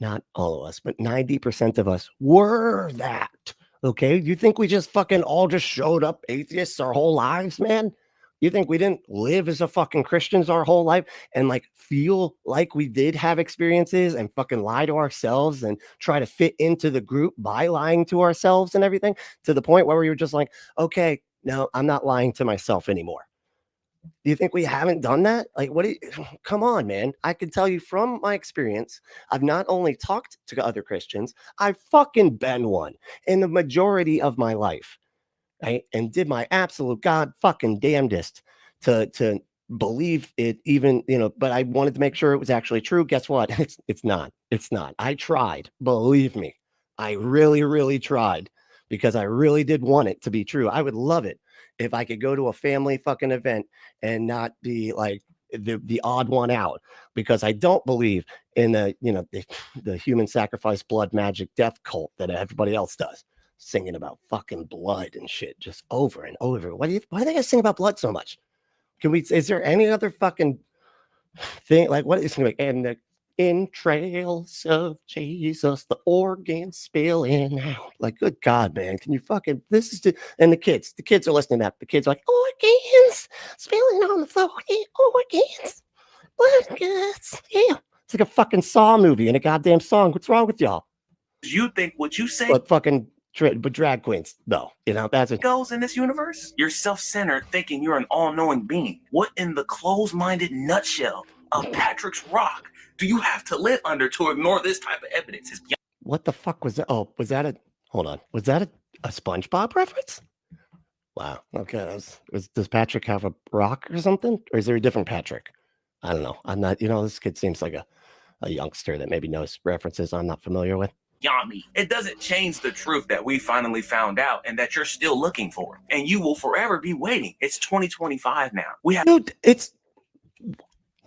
not all of us, but 90% of us were that. Okay. You think we just fucking all just showed up atheists our whole lives, man? You think we didn't live as a fucking Christians our whole life and like feel like we did have experiences and fucking lie to ourselves and try to fit into the group by lying to ourselves and everything to the point where we were just like, okay, no, I'm not lying to myself anymore. Do you think we haven't done that? Like, come on, man. I can tell you from my experience, I've not only talked to other Christians, I've fucking been one in the majority of my life. Right? And did my absolute God fucking damnedest to believe it even, but I wanted to make sure it was actually true. Guess what? It's not. I tried. Believe me. I really, really tried because I really did want it to be true. I would love it if I could go to a family fucking event and not be like the odd one out because I don't believe in the human sacrifice, blood, magic, death cult that everybody else does. Singing about fucking blood and shit just over and over. Why do they guys sing about blood so much? Is there any other fucking thing? Like what is like, and the entrails of Jesus, the organs spilling out. Like, good God, man. Can you fucking, and the kids are listening to that. The kids are like, organs spilling on the floor. Organs. Organs. Yeah. It's like a fucking Saw movie in a goddamn song. What's wrong with y'all? You think what you say, but fucking but drag queens, though, that's it goes in this universe. You're self-centered, thinking you're an all-knowing being. What in the closed-minded nutshell of Patrick's Rock do you have to live under to ignore this type of evidence? What the fuck was that? Oh, was that hold on. Was that a SpongeBob reference? Wow. Okay. Does Patrick have a rock or something? Or is there a different Patrick? I don't know. I'm not, this kid seems like a youngster that maybe knows references I'm not familiar with. Yummy. It doesn't change the truth that we finally found out and that you're still looking for. And you will forever be waiting. It's 2025 now. Dude,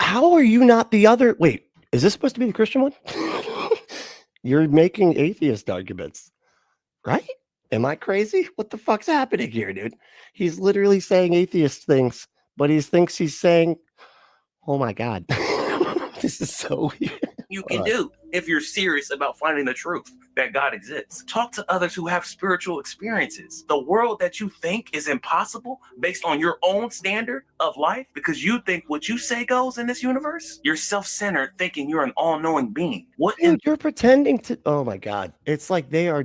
how are you not the other? Wait, is this supposed to be the Christian one? You're making atheist arguments, right? Am I crazy? What the fuck's happening here, dude? He's literally saying atheist things, but he thinks he's saying, oh my God, this is so weird. you can do if you're serious about finding the truth that God exists. Talk to others who have spiritual experiences. The world that you think is impossible based on your own standard of life, because you think what you say goes in this universe, you're self-centered, thinking you're an all-knowing being. What Dude, you're pretending to, oh my God. It's like they are,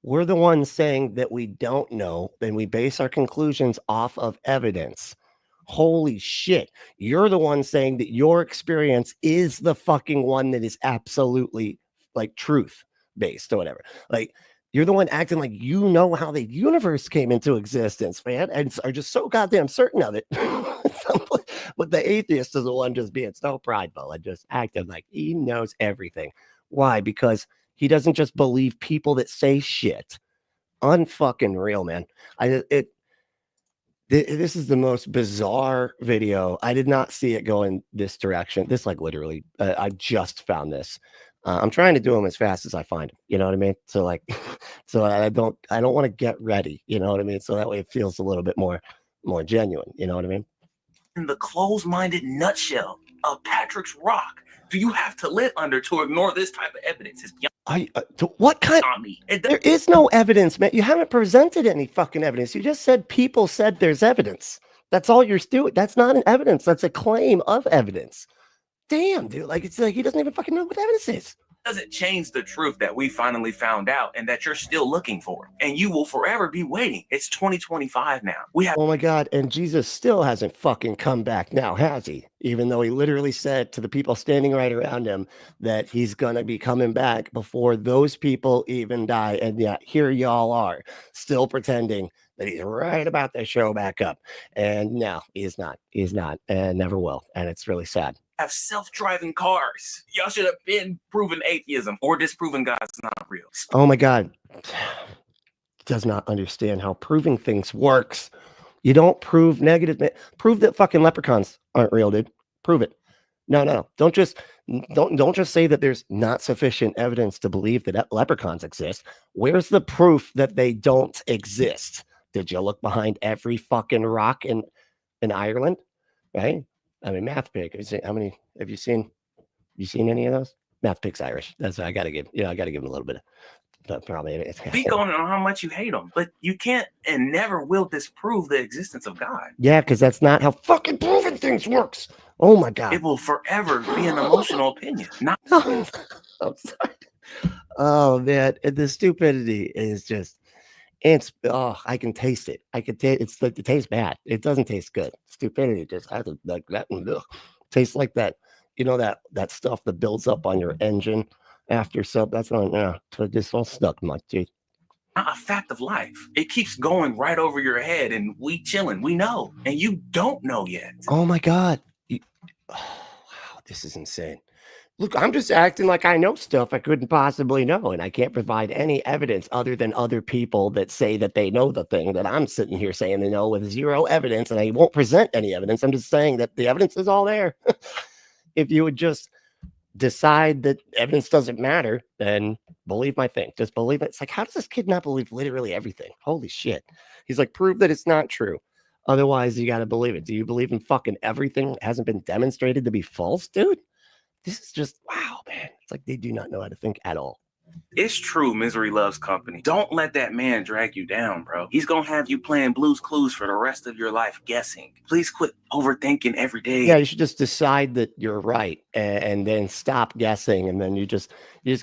we're the ones saying that we don't know, and we base our conclusions off of evidence. Holy shit. You're the one saying that your experience is the fucking one that is absolutely like truth based or whatever. Like, you're the one acting like you know how the universe came into existence, man, and are just so goddamn certain of it. But the atheist is the one just being so prideful and just acting like he knows everything. Why? Because he doesn't just believe people that say shit. Unfucking real, man. This is the most bizarre video. I did not see it go in this direction. This, like, literally, I just found this. I'm trying to do them as fast as I find them. You know what I mean? So, like, so I don't want to get ready. You know what I mean? So that way it feels a little bit more genuine. You know what I mean? in the closed-minded nutshell of Patrick's Rock do you have to live under to ignore this type of evidence? It's beyond what kind? me. There is no evidence, man. You haven't presented any fucking evidence. You just said people said there's evidence. That's all you're doing. That's not an evidence. That's a claim of evidence. Damn, dude. Like, it's like he doesn't even fucking know what evidence is. Doesn't change the truth that we finally found out and that you're still looking for, and you will forever be waiting. It's 2025 now. We have Oh my God, and Jesus still hasn't fucking come back now, has he? Even though he literally said to the people standing right around him that he's gonna be coming back before those people even die, and yet here y'all are still pretending that he's right about to show back up. And no, he's not, and never will. And it's really sad. Have self-driving cars. Y'all should have been proven atheism or disproven God's not real. Oh my God. Does not understand how proving things works. You don't prove negative. Prove that fucking leprechauns aren't real, dude. Prove it. No. Don't just say that there's not sufficient evidence to believe that leprechauns exist. Where's the proof that they don't exist? Did you look behind every fucking rock in Ireland? Right? I mean, Math Pig. How many have you seen? You seen any of those? Math Pig's Irish. That's what I got to give. I got to give him a little bit of probably. Speak on how much you hate him, but you can't and never will disprove the existence of God. Yeah, because that's not how fucking proving things works. Oh my God. It will forever be an emotional opinion. Not. I'm sorry. Oh man, and the stupidity is just. I can taste it. I can taste it's like it tastes bad. It doesn't taste good. Stupidity just has like that. Tastes like that. You know that stuff that builds up on your engine after so that's not so just all stuck in my teeth. Not a fact of life. It keeps going right over your head, and we chilling. We know, and you don't know yet. Oh my God! Wow, this is insane. Look, I'm just acting like I know stuff I couldn't possibly know, and I can't provide any evidence other than other people that say that they know the thing that I'm sitting here saying they know with zero evidence, and I won't present any evidence. I'm just saying that the evidence is all there. If you would just decide that evidence doesn't matter, then believe my thing. Just believe it. It's like, how does this kid not believe literally everything? Holy shit. He's like, prove that it's not true. Otherwise, you got to believe it. Do you believe in fucking everything that hasn't been demonstrated to be false, dude? This is just, wow, man. It's like they do not know how to think at all. It's true, misery loves company. Don't let that man drag you down, bro. He's gonna have you playing Blue's Clues for the rest of your life guessing. Please quit overthinking every day. Yeah, you should just decide that you're right and then stop guessing. And then you just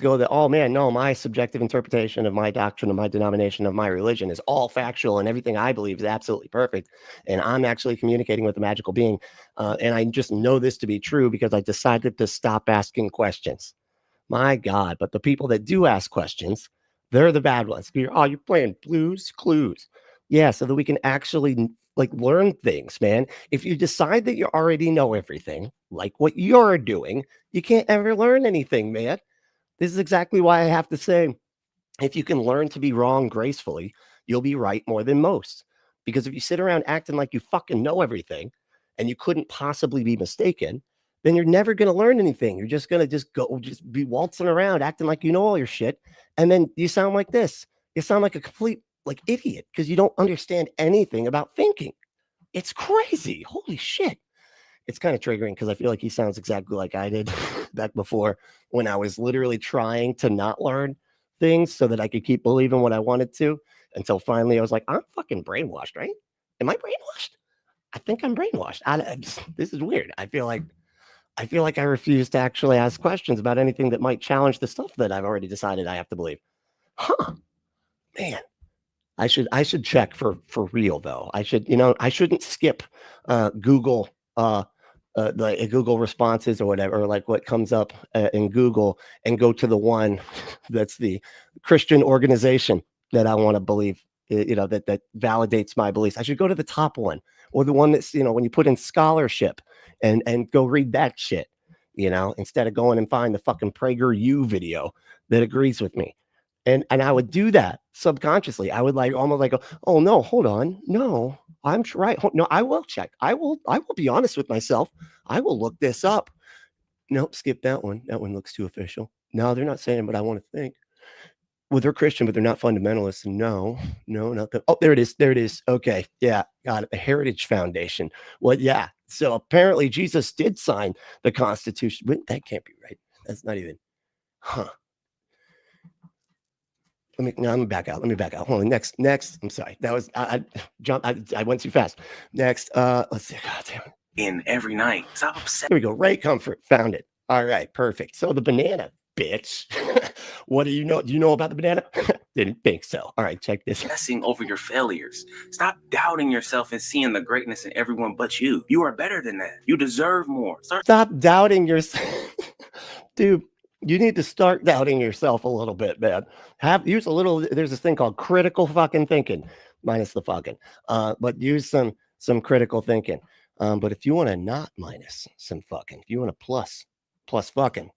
go that, oh man, no, my subjective interpretation of my doctrine, of my denomination, of my religion is all factual, and everything I believe is absolutely perfect. And I'm actually communicating with a magical being. And I just know this to be true because I decided to stop asking questions. My God, but the people that do ask questions, they're the bad ones. You're playing Blue's Clues. Yeah, so that we can actually like learn things, man. If you decide that you already know everything, like what you're doing, you can't ever learn anything, man. This is exactly why I have to say, if you can learn to be wrong gracefully, you'll be right more than most. Because if you sit around acting like you fucking know everything and you couldn't possibly be mistaken, then you're never going to learn anything. You're just going to just be waltzing around acting like you know all your shit. And then you sound like this. You sound like a complete like idiot because you don't understand anything about thinking. It's crazy. Holy shit. it's kind of triggering because I feel like he sounds exactly like I did back before when I was literally trying to not learn things so that I could keep believing what I wanted to until finally I was like, I'm fucking brainwashed, right? Am I brainwashed? I think I'm brainwashed. This is weird. I feel like I refuse to actually ask questions about anything that might challenge the stuff that I've already decided I have to believe. Huh, man. I should check for real though. I shouldn't skip Google the Google responses or whatever, or like what comes up in Google, and go to the one that's the Christian organization that I want to believe, that validates my beliefs. I should go to the top one, or the one that's, when you put in scholarship and go read that shit, instead of going and find the fucking PragerU video that agrees with me. And I would do that subconsciously. I would almost go, oh no, hold on. No, I'm right. No, I will check. I will be honest with myself. I will look this up. Nope, skip that one. That one looks too official. No, they're not saying what I want to think. Well, they're Christian, but they're not fundamentalists. No, not that. Oh, there it is. There it is. Okay. Yeah. Got it. The Heritage Foundation. Well, yeah. So apparently Jesus did sign the Constitution. But that can't be right. That's not even, huh. Let me back out. Hold on. Next. I'm sorry. That was, I jumped. I went too fast. Next. Let's see. God damn it. In every night. Stop upset. Here we go. Ray Comfort found it. All right. Perfect. So the banana, bitch. What do you know? Do you know about the banana? Didn't think so. All right. Check this. Obsessing over your failures. Stop doubting yourself and seeing the greatness in everyone but you. You are better than that. You deserve more. Stop doubting yourself. Dude. You need to start doubting yourself a little bit, man. Use a little. There's this thing called critical fucking thinking, minus the fucking. But use some critical thinking. But if you want to not minus some fucking, if you want to plus fucking,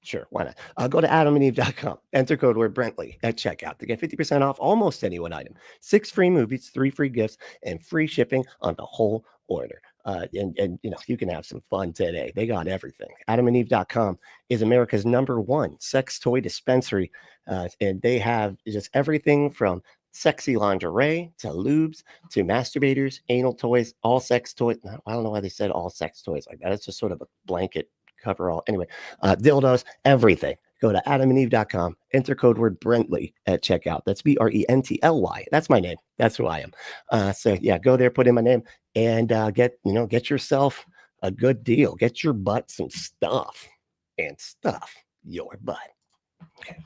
sure, why not? Go to adamandeve.com. Enter code word Brentley at checkout to get 50% off almost any one item. 6 free movies, 3 free gifts, and free shipping on the whole order. And you can have some fun today. They got everything. AdamandEve.com is America's #1 sex toy dispensary, and they have just everything from sexy lingerie to lubes to masturbators, anal toys, all sex toys. I don't know why they said all sex toys like that. It's just sort of a blanket cover all. Anyway, dildos, everything. Go to adamandeve.com, enter code word Brentley at checkout. That's Brently. That's my name. That's who I am. So yeah, go there, put in my name, and get yourself a good deal. Get your butt some stuff and stuff your butt. Okay.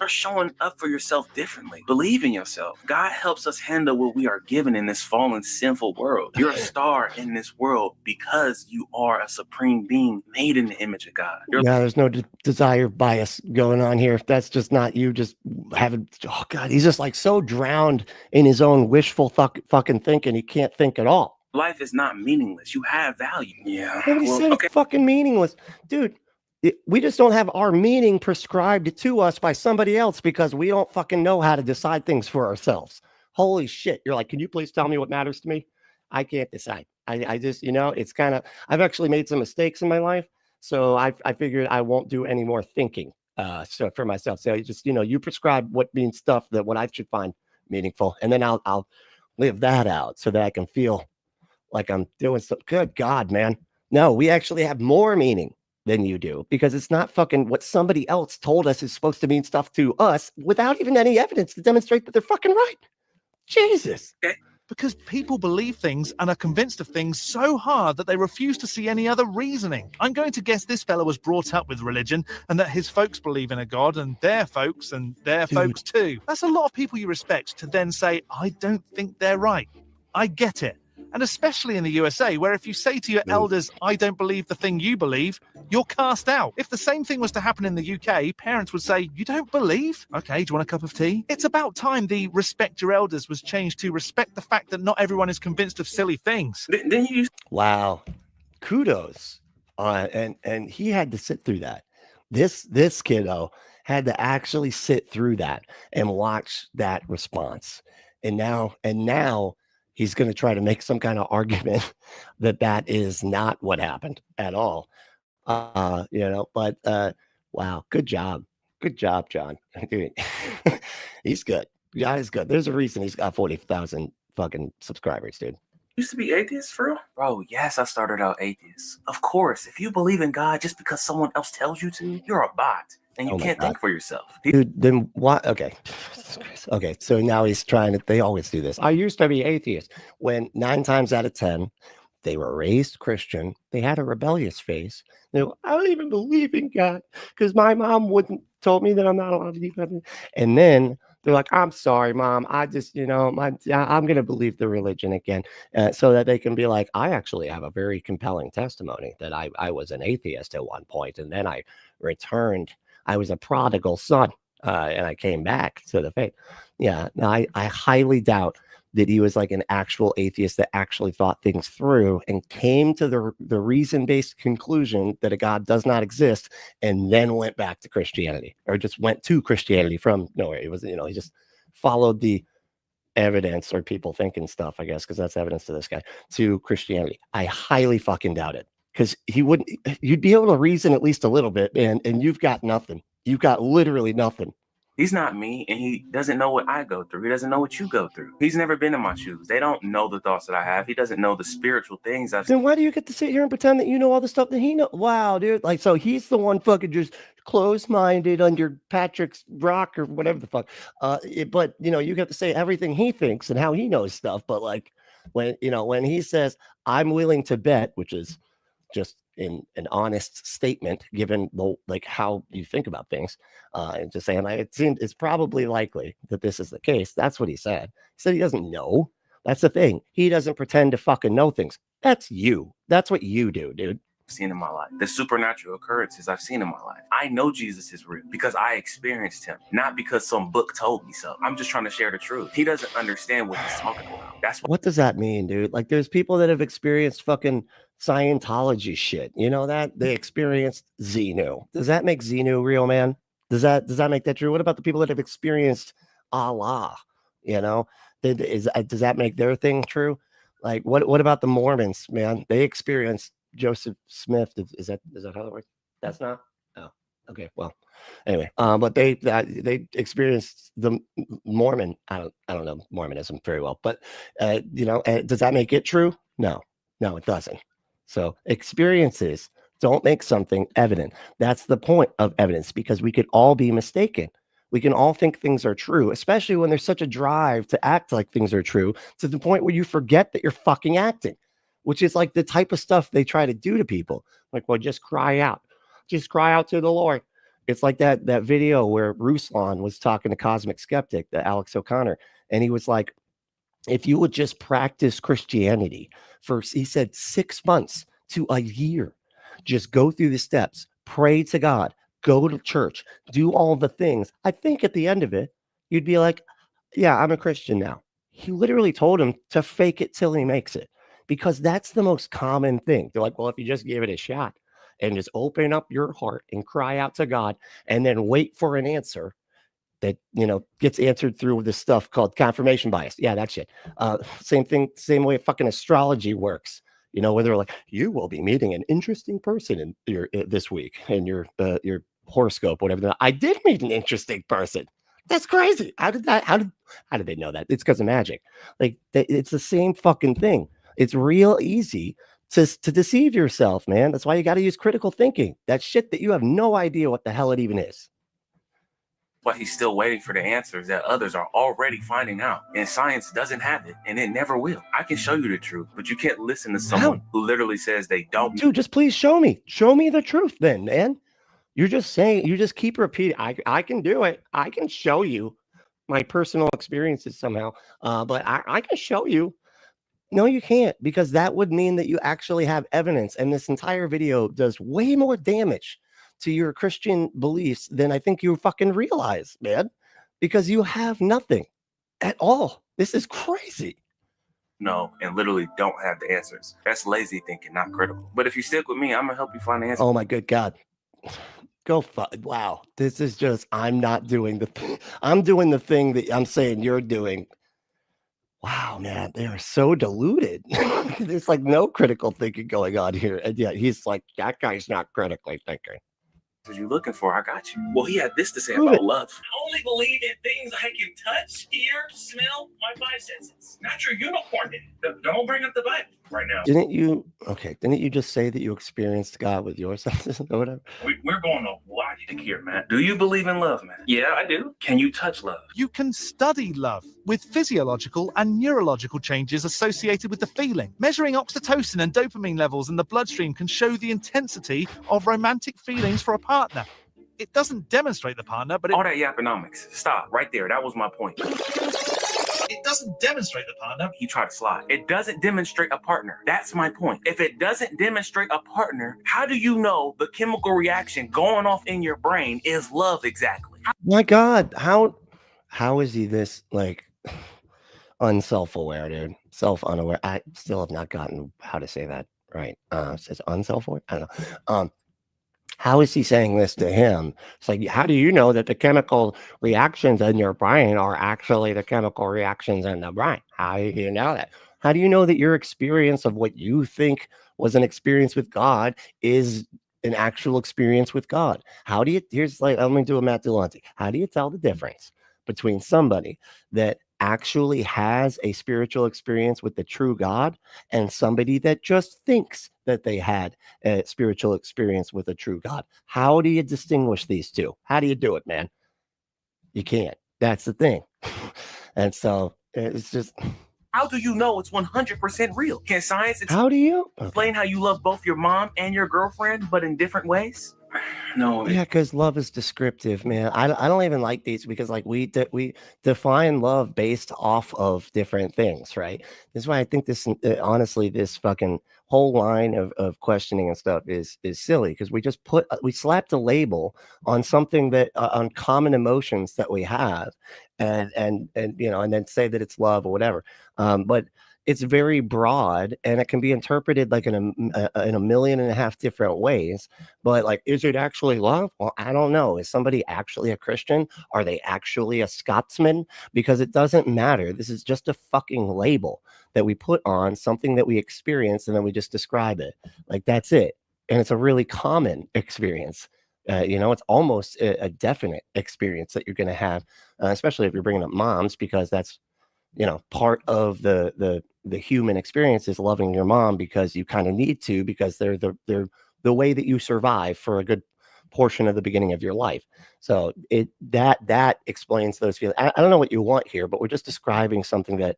You're showing up for yourself differently. Believe in yourself. God helps us handle what we are given in this fallen, sinful world. You're a star in this world because you are a supreme being made in the image of God. There's no desire bias going on here. That's just not you. Just having, oh God, he's just like so drowned in his own wishful fucking thinking. He can't think at all. Life is not meaningless. You have value. Yeah. Nobody said it's fucking meaningless, dude. We just don't have our meaning prescribed to us by somebody else because we don't fucking know how to decide things for ourselves. Holy shit. You're like, can you please tell me what matters to me? I can't decide. I just, it's kind of, I've actually made some mistakes in my life. So I figured I won't do any more thinking so for myself. So just, you prescribe what means stuff that what I should find meaningful. And then I'll live that out so that I can feel like I'm doing something. Good God, man. No, we actually have more meaning than you do, because it's not fucking what somebody else told us is supposed to mean stuff to us without even any evidence to demonstrate that they're fucking right. Jesus. Because people believe things and are convinced of things so hard that they refuse to see any other reasoning. I'm going to guess this fella was brought up with religion and that his folks believe in a God and their folks folks too. That's a lot of people you respect to then say, I don't think they're right. I get it. And especially in the USA, where if you say to your elders, I don't believe the thing you believe, you're cast out. If the same thing was to happen in the UK, parents would say, you don't believe? Okay, do you want a cup of tea? It's about time the respect your elders was changed to respect the fact that not everyone is convinced of silly things. Wow. Kudos. And he had to sit through that. This kiddo had to actually sit through that and watch that response. And now he's going to try to make some kind of argument that is not what happened at all. But wow, good job, John. Dude, he's good. John is good. There's a reason he's got 40,000 fucking subscribers, dude. Used to be atheist for real? Bro, yes, I started out atheist. Of course, if you believe in God just because someone else tells you to, you're a bot. And you Oh my can't God. think for yourself. Dude, then what? Okay. Okay. So now he's trying to, they always do this. I used to be atheist. When 9 times out of 10, they were raised Christian. They had a rebellious phase. They go, I don't even believe in God because my mom wouldn't told me that I'm not allowed to believe in. And then they're like, I'm sorry, Mom. I just, I'm going to believe the religion again, so that they can be like, I actually have a very compelling testimony that I was an atheist at one point, and then I returned. I was a prodigal son, and I came back to the faith. Yeah, no, I highly doubt that he was like an actual atheist that actually thought things through and came to the reason-based conclusion that a God does not exist, and then went back to Christianity, or just went to Christianity from nowhere. It was, he just followed the evidence, or people thinking stuff, I guess, because that's evidence to this guy, to Christianity. I highly fucking doubt it. Because you'd be able to reason at least a little bit, and you've got nothing. You've got literally nothing. He's not me, and he doesn't know what I go through. He doesn't know what you go through. He's never been in my shoes. They don't know the thoughts that I have. He doesn't know the spiritual things I've. Then why do you get to sit here and pretend that you know all the stuff that he knows? Wow, dude. Like, so he's the one fucking just closed-minded under Patrick's rock or whatever the fuck. But you get to say everything he thinks and how he knows stuff. But like when he says, I'm willing to bet, which is just in an honest statement, given how you think about things, and just saying, it's probably likely that this is the case. That's what he said. He said he doesn't know. That's the thing. He doesn't pretend to fucking know things. That's you. That's what you do, dude. Seen in my life, the supernatural occurrences I've seen in my life. I know Jesus is real because I experienced him, not because some book told me so. I'm just trying to share the truth. He doesn't understand what he's talking about. That's what does that mean, dude? Like, there's people that have experienced fucking Scientology shit. You know that they experienced Xenu. Does that make Xenu real, man? Does that make that true? What about the people that have experienced Allah? Does that make their thing true? Like, what about the Mormons, man? They experienced Joseph Smith. Is that how it works? That's not. Oh, okay. Well, anyway, but they experienced the Mormon. I don't know Mormonism very well, but does that make it true? No, it doesn't. So experiences don't make something evident. That's the point of evidence, because we could all be mistaken. We can all think things are true, especially when there's such a drive to act like things are true, to the point where you forget that you're fucking acting, which is like the type of stuff they try to do to people. Like, well, just cry out to the Lord. It's like that video where Ruslan was talking to Cosmic Skeptic, the Alex O'Connor, and he was like, if you would just practice Christianity for, he said, 6 months to a year, just go through the steps, pray to God, go to church, do all the things, I think at the end of it, you'd be like, yeah, I'm a Christian now. He literally told him to fake it till he makes it, because that's the most common thing. They're like, well, if you just give it a shot and just open up your heart and cry out to God and then wait for an answer that, gets answered through this stuff called confirmation bias. Yeah, that shit. Same thing, same way fucking astrology works. Where they're like, you will be meeting an interesting person in your this week in your horoscope, whatever. I did meet an interesting person. That's crazy. How did they know that? It's because of magic. Like, it's the same fucking thing. It's real easy to deceive yourself, man. That's why you got to use critical thinking. That shit that you have no idea what the hell it even is. But he's still waiting for the answers that others are already finding out. And science doesn't have it, and it never will. I can show you the truth, but you can't listen to someone who literally says they don't. Dude, just please show me. Show me the truth then, man. You're just saying, you just keep repeating, I can do it. I can show you my personal experiences somehow. But I can show you. No, you can't, because that would mean that you actually have evidence. And this entire video does way more damage to your Christian beliefs than I think you fucking realize, man, because you have nothing at all. This is crazy. No, and literally don't have the answers. That's lazy thinking, not critical. But if you stick with me, I'm gonna help you find the answers. Oh my good God. Go wow. This is just, I'm not doing I'm doing the thing that I'm saying you're doing. Wow, man, they are so deluded. There's like no critical thinking going on here. And yet he's like, that guy's not critically thinking. you're looking for, I got you. Well, he had this to say Prove about it. love. I only believe in things I can touch, hear, smell, my five senses. Not your unicorn. Don't bring up the Bible right now. Didn't you just say that you experienced God with your senses or whatever? We're going to logic here, man. Do you believe in love, man? Yeah, I do. Can you touch love? You can study love with physiological and neurological changes associated with the feeling. Measuring oxytocin and dopamine levels in the bloodstream can show the intensity of romantic feelings for a partner. It doesn't demonstrate the partner, but All that yapponomics. Stop right there. That was my point. it doesn't demonstrate the partner. He tried to slide. It doesn't demonstrate a partner. That's my point. If it doesn't demonstrate a partner, how do you know the chemical reaction going off in your brain is love exactly? My God, how is he this like unself-aware, dude? Self-unaware. I still have not gotten how to say that right. It says unself-aware. I don't know. How is he saying this to him? It's like, how do you know that the chemical reactions in your brain are actually the chemical reactions in the brain? How do you know that? How do you know that your experience of what you think was an experience with God is an actual experience with God? How do you, here's like, let me do a Matt Dillante. How do you tell the difference between somebody that actually has a spiritual experience with the true God and somebody that just thinks that they had a spiritual experience with a true God? How do you distinguish these two? How do you do it, man? You can't. That's the thing. And so it's just, How do you know it's 100% real? Can science how do you explain how you love both your mom and your girlfriend, but in different ways? No. Yeah, because love is descriptive, man. I don't even like these because like we define love based off of different things, right? This is why I think this honestly, this fucking whole line of questioning and stuff is silly, because we just we slapped a label on something that on common emotions that we have, and you know, and then say that it's love or whatever. But it's very broad and it can be interpreted like in a million and a half different ways. But like, is it actually love? Well, I don't know. Is somebody actually a Christian? Are they actually a Scotsman? Because it doesn't matter. This is just a fucking label that we put on something that we experience and then we just describe it. Like, that's it. And it's a really common experience. You know, it's almost a definite experience that you're going to have, especially if you're bringing up moms, because that's, you know, part of the human experience is loving your mom because you kind of need to, because they're the way that you survive for a good portion of the beginning of your life. So that explains those feelings. I don't know what you want here, but we're just describing something that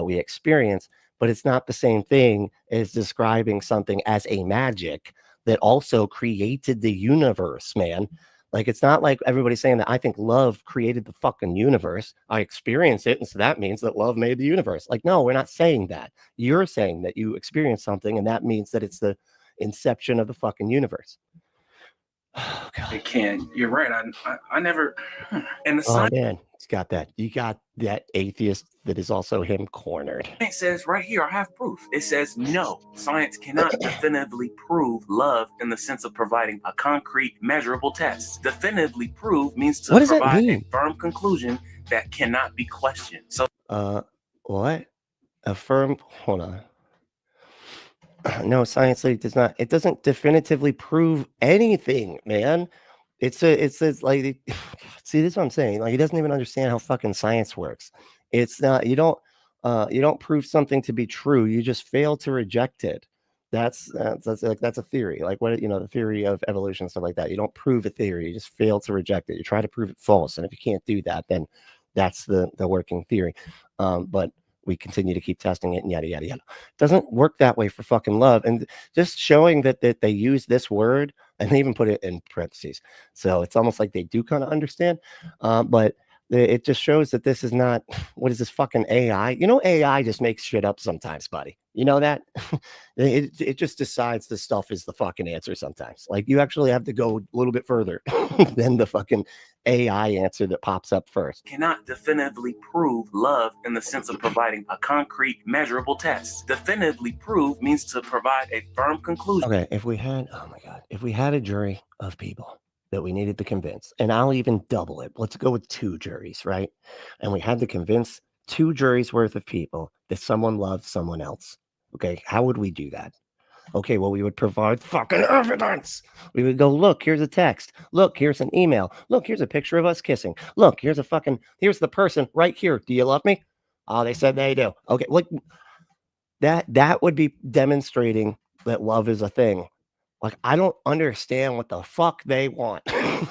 we experience, but it's not the same thing as describing something as a magic that also created the universe, man. Like, it's not like everybody's saying that I think love created the fucking universe. I experience it, and so that means that love made the universe. Like, no, we're not saying that. You're saying that you experience something, and that means that it's the inception of the fucking universe. Oh, God. It can. You're right. I never. And the Oh, science man, it's got that. You got that atheist that is also him cornered. says right here, I have proof. It says no, science cannot definitively prove love in the sense of providing a concrete, measurable test. Definitively prove means to What does that provide a mean? firm conclusion that cannot be questioned. So What? A firm, hold on. No, science does not. It doesn't definitively prove anything, man. It's like, see, this is what I'm saying. Like, he doesn't even understand how fucking science works. It's not, you don't prove something to be true. You just fail to reject it. That's a theory. Like, what, you know, the theory of evolution and stuff like that. You don't prove a theory. You just fail to reject it. You try to prove it false. And if you can't do that, then that's the working theory. But we continue to keep testing it and yada, yada, yada. It doesn't work that way for fucking love. And just showing that they use this word, and they even put it in parentheses. So it's almost like they do kind of understand. But it just shows that this is not, what is this fucking AI? You know, AI just makes shit up sometimes, buddy. You know that? it just decides this stuff is the fucking answer sometimes. Like, you actually have to go a little bit further than the fucking AI answer that pops up first. cannot definitively prove love in the sense of providing a concrete, measurable test. Definitively prove means to provide a firm conclusion. Okay, if we had, oh my God, if we had a jury of people that we needed to convince, and I'll even double it. Let's go with 2 juries, right? And we had to convince 2 juries worth of people that someone loved someone else. Okay, how would we do that? Okay, well, we would provide fucking evidence. We would go, look, here's a text. Look, here's an email. Look, here's a picture of us kissing. Look, here's the person right here. Do you love me? Oh, they said they do. Okay, like that would be demonstrating that love is a thing. Like, I don't understand what the fuck they want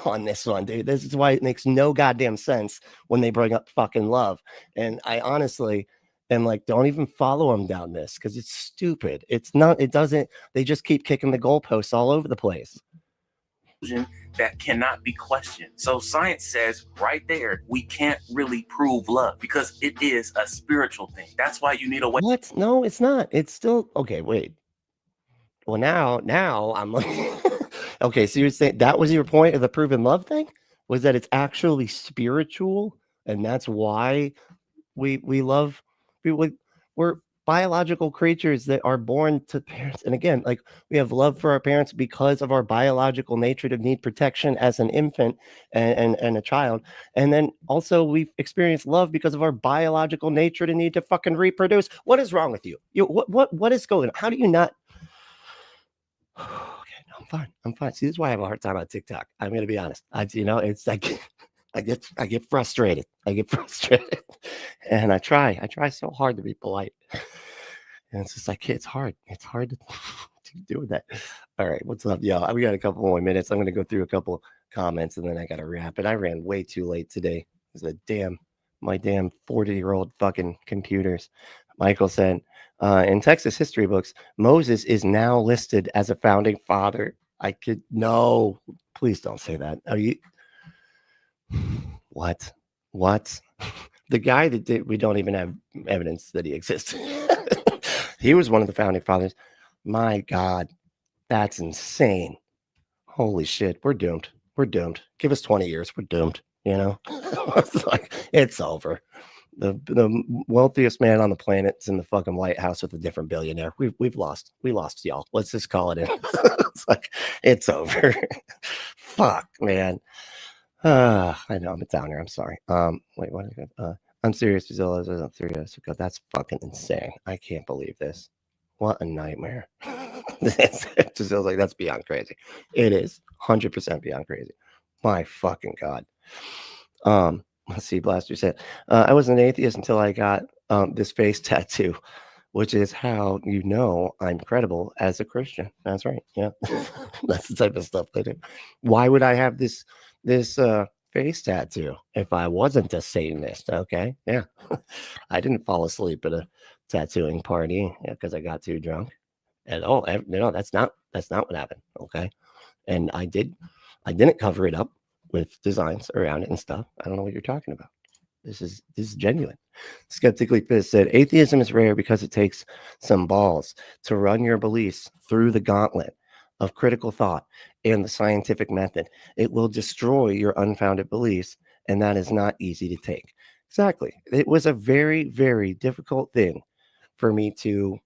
on this one, dude. This is why it makes no goddamn sense when they bring up fucking love. And I honestly am like, don't even follow them down this because it's stupid. It's not, it doesn't, they just keep kicking the goalposts all over the place. That cannot be questioned. So science says right there, we can't really prove love because it is a spiritual thing. That's why you need a way. What? No, it's not. It's still, okay, wait. Well, now I'm like, okay, so you're saying that was your point of the proven love thing? Was that it's actually spiritual, and that's why we love people? We're biological creatures that are born to parents, and again, like we have love for our parents because of our biological nature to need protection as an infant and a child, and then also we've experienced love because of our biological nature to need to fucking reproduce. What is wrong with you? What is going on? How do you not? Okay, no, I'm fine. See, this is why I have a hard time on TikTok. I'm gonna be honest. It's like I get frustrated. And I try so hard to be polite. And it's just like it's hard. It's hard to do that. All right, what's up, y'all? We got a couple more minutes. I'm gonna go through a couple comments and then I gotta wrap it. I ran way too late today. It was my damn 40-year-old fucking computers. Michael said, in Texas history books, Moses is now listed as a founding father. No, please don't say that. Are you? What? The guy that did, we don't even have evidence that he exists. He was one of the founding fathers. My God, that's insane. Holy shit, we're doomed. Give us 20 years, we're doomed. You know, it's like it's over. The wealthiest man on the planet is in the fucking White House with a different billionaire. We lost y'all. Let's just call it in. It's like it's over. Fuck, man. I know I'm a downer. I'm sorry. Wait, what? I'm serious. I'm serious. God, that's fucking insane. I can't believe this. What a nightmare. It just feels like that's beyond crazy. It is 100% beyond crazy. My fucking God. Let's see, Blaster said, I was an atheist until I got this face tattoo, which is how you know I'm credible as a Christian. That's right. Yeah. That's the type of stuff they do. Why would I have this face tattoo if I wasn't a Satanist? Okay. Yeah. I didn't fall asleep at a tattooing party because I got too drunk. And that's not what happened. Okay. And I didn't cover it up with designs around it and stuff. I don't know what you're talking about. This is genuine. Skeptically Pissed said, atheism is rare because it takes some balls to run your beliefs through the gauntlet of critical thought and the scientific method. It will destroy your unfounded beliefs, and that is not easy to take. Exactly. It was a very, very difficult thing for me to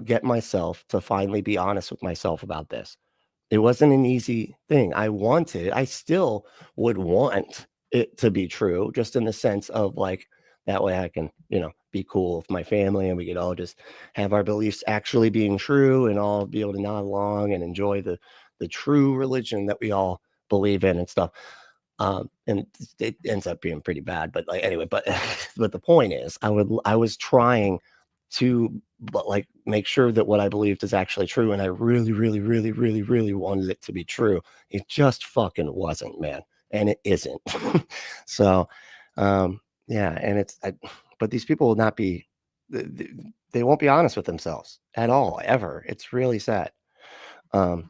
get myself to finally be honest with myself about this. It wasn't an easy thing. I still would want it to be true, just in the sense of like, that way I can, be cool with my family and we could all just have our beliefs actually being true and all be able to nod along and enjoy the true religion that we all believe in and stuff. And it ends up being pretty bad, but anyway, but the point is I was trying to make sure that what I believed is actually true. And I really, really, really, really, really wanted it to be true. It just fucking wasn't, man. And it isn't. So, yeah. And but these people will not be, they won't be honest with themselves at all, ever. It's really sad. Oh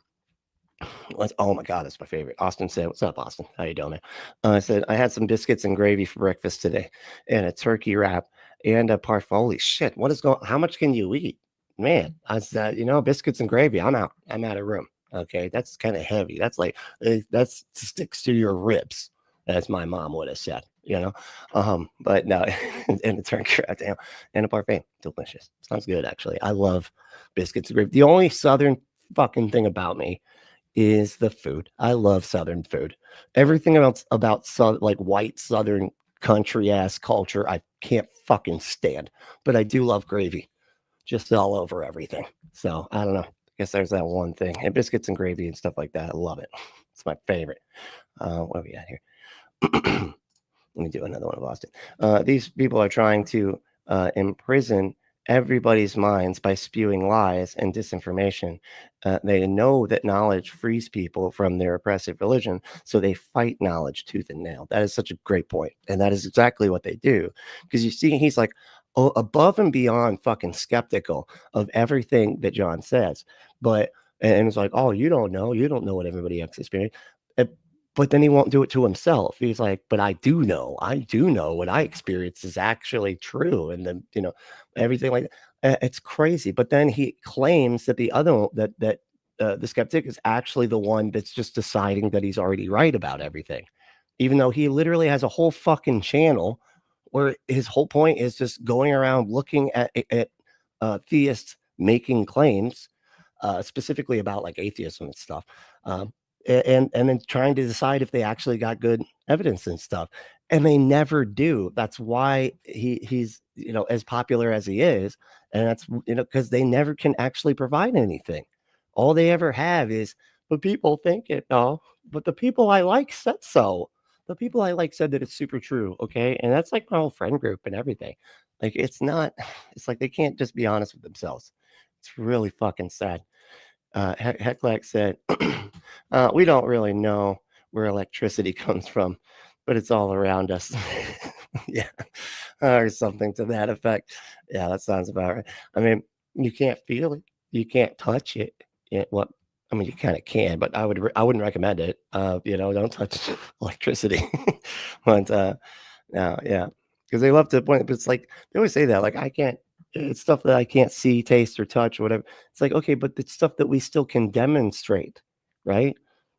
my God, that's my favorite. Austin said, what's up, Austin? How you doing, man? I said, I had some biscuits and gravy for breakfast today and a turkey wrap and a parfait. Holy shit, how much can you eat? Man, I said, biscuits and gravy, I'm out of room. Okay, that's kind of heavy. That's like, that sticks to your ribs, as my mom would have said, but no, and the turkey wrap and a parfait, delicious. Sounds good, actually. I love biscuits and gravy. The only Southern fucking thing about me is the food. I love Southern food. Everything else about white Southern country ass culture I can't fucking stand, but I do love gravy just all over everything. So I don't know, guess there's that one thing. And biscuits and gravy and stuff like that. I love it. It's my favorite. What do we got here? Let me do another one of Austin. These people are trying to imprison everybody's minds by spewing lies and disinformation. They know that knowledge frees people from their oppressive religion, so they fight knowledge tooth and nail. That is such a great point, and that is exactly what they do. Because you see, he's like above and beyond fucking skeptical of everything that John says, but and it's like, oh, you don't know what everybody else experienced. But then he won't do it to himself. He's like, but I do know what I experienced is actually true. And then, everything like that. It's crazy. But then he claims that the other that the skeptic is actually the one that's just deciding that he's already right about everything, even though he literally has a whole fucking channel where his whole point is just going around looking at theists making claims, specifically about like atheism and stuff. And then trying to decide if they actually got good evidence and stuff, and they never do. That's why he's as popular as he is, and that's because they never can actually provide anything. All they ever have is, but people think it. No, but the people I like said so. The people I like said that it's super true. Okay, and that's like my whole friend group and everything. Like it's like they can't just be honest with themselves. It's really fucking sad. Heclac said, we don't really know where electricity comes from, but it's all around us. Yeah, or something to that effect. Yeah, that sounds about right. I mean, you can't feel it, you can't touch it. You kind of can, but I wouldn't recommend it. Don't touch electricity. But yeah, because they love to point. But it's like they always say that, like I can't. It's stuff that I can't see, taste, or touch, or whatever. It's like, okay, but it's stuff that we still can demonstrate, right?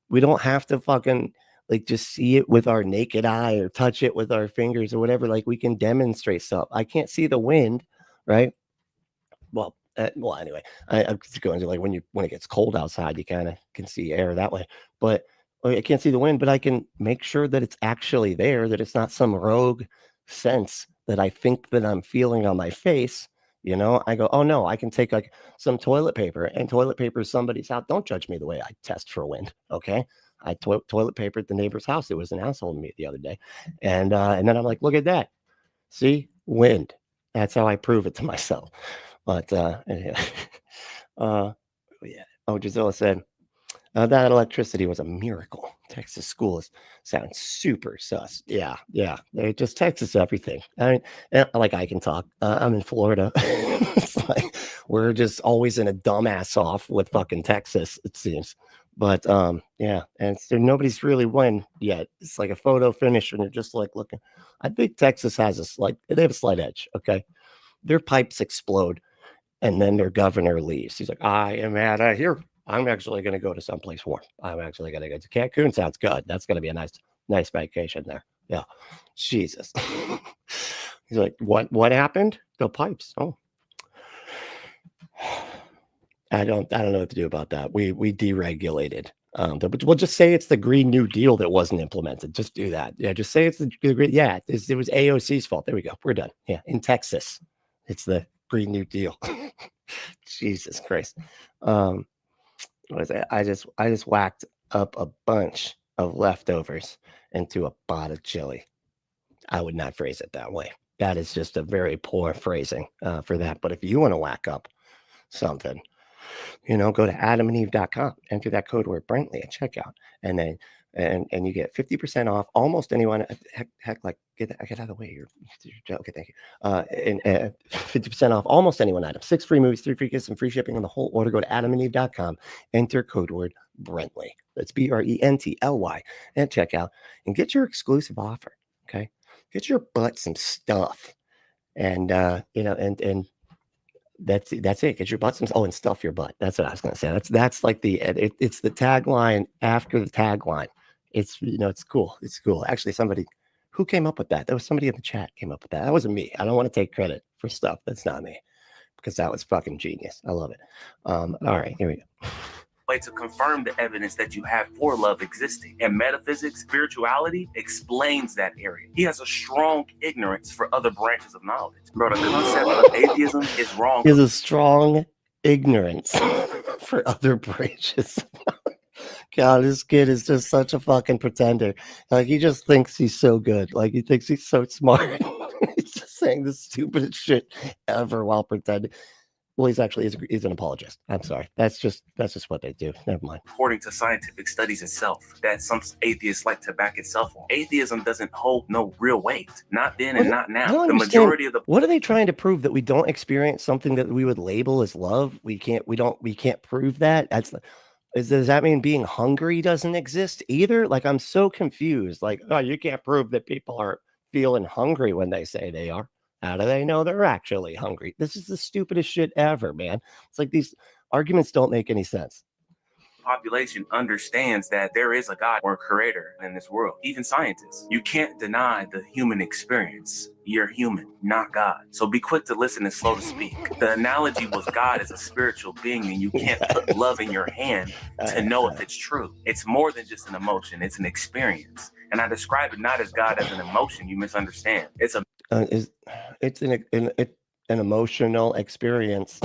We don't have to fucking like just see it with our naked eye or touch it with our fingers or whatever. Like we can demonstrate stuff. I can't see the wind, right? Well, anyway, I'm just going to like when it gets cold outside, you kind of can see air that way. But I can't see the wind, but I can make sure that it's actually there, that it's not some rogue sense that I think that I'm feeling on my face. I go, oh no, I can take like some toilet paper, and toilet paper is somebody's house. Don't judge me the way I test for wind. Okay. I toilet paper at the neighbor's house. It was an asshole to me the other day. And then I'm like, look at that. See, wind. That's how I prove it to myself. But anyway, yeah. Oh, Gisela said, that electricity was a miracle. Texas schools sound super sus. Yeah. They just Texas everything. I mean, like I can talk. I'm in Florida. It's like we're just always in a dumbass off with fucking Texas, it seems. But yeah, and nobody's really won yet. It's like a photo finish, and you're just like looking. I think Texas has they have a slight edge. Okay, their pipes explode, and then their governor leaves. He's like, I am out of here. I'm actually going to go to someplace warm. I'm actually going to go to Cancun. Sounds good. That's going to be a nice vacation there. Yeah. Jesus. He's like, what happened? The pipes. Oh, I don't know what to do about that. We deregulated. We'll just say it's the Green New Deal that wasn't implemented. Just do that. Yeah. Just say it's the Green. Yeah. It was AOC's fault. There we go. We're done. Yeah. In Texas, it's the Green New Deal. Jesus Christ. What is it? I just whacked up a bunch of leftovers into a pot of chili. I would not phrase it that way. That is just a very poor phrasing for that. But if you want to whack up something, go to adamandeve.com, enter that code word Brentley at checkout, and then and you get 50% off almost anyone. Heck, like get out of the way. Okay, thank you. And 50% off almost anyone item. 6 free movies, 3 free gifts, and free shipping on the whole order. Go to adamandeve.com, enter code word Brentley. That's BRENTLY at checkout, and get your exclusive offer. Okay, get your butt some stuff, and and that's it. Get your butt some. Oh, and stuff your butt. That's what I was going to say. That's like it's the tagline after the tagline. It's it's cool. It's cool. Actually, somebody who came up with that. There was somebody in the chat came up with that. That wasn't me. I don't want to take credit for stuff that's not me, because that was fucking genius. I love it. All right, here we go. To confirm the evidence that you have for love existing. And metaphysics, spirituality explains that area. He has a strong ignorance for other branches of knowledge. Bro, the concept of atheism is wrong. He has a strong ignorance for other bridges. God, this kid is just such a fucking pretender. Like, he just thinks he's so good. Like, he thinks he's so smart. He's just saying the stupidest shit ever while pretending. Well, he's an apologist. I'm sorry. That's just what they do. Never mind. According to scientific studies itself, that some atheists like to back itself on. Atheism doesn't hold no real weight. Not then and not I now. don't The understand. majority of the What are they trying to prove? That we don't experience something that we would label as love? We can't prove that. Does that mean being hungry doesn't exist either? Like, I'm so confused. Like, oh, you can't prove that people are feeling hungry when they say they are. How do they know they're actually hungry? This is the stupidest shit ever, man. It's like these arguments don't make any sense. population understands that there is a God or a creator in this world. Even scientists. You can't deny the human experience. You're human, not God. So be quick to listen and slow to speak. The analogy was God is a spiritual being, and you can't put love in your hand to know if it's true. It's more than just an emotion. It's an experience. And I describe it not as God as an emotion. You misunderstand. It's a it's an emotional experience.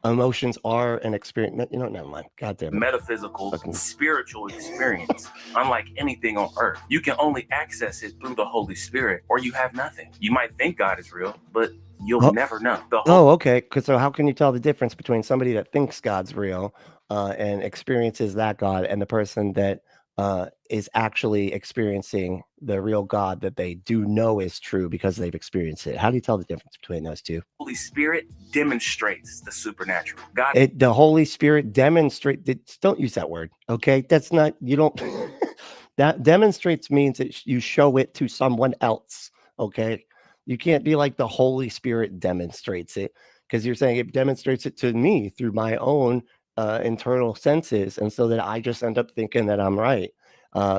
Emotions are an experience. You know, never mind. God damn it. metaphysical, spiritual experience, unlike anything on earth. You can only access it through the Holy Spirit, or you have nothing. You might think God is real, but you'll never know. Okay. So how can you tell the difference between somebody that thinks God's real and experiences that God, and the person that is actually experiencing the real God that they do know is true because they've experienced it? How do you tell the difference between those two? Holy Spirit demonstrates the supernatural. God, The Holy Spirit demonstrates. Don't use that word. Okay, that's not. You don't. That demonstrates means that you show it to someone else. Okay, you can't be like the Holy Spirit demonstrates it, because you're saying it demonstrates it to me through my own internal senses, and so that I just end up thinking that I'm right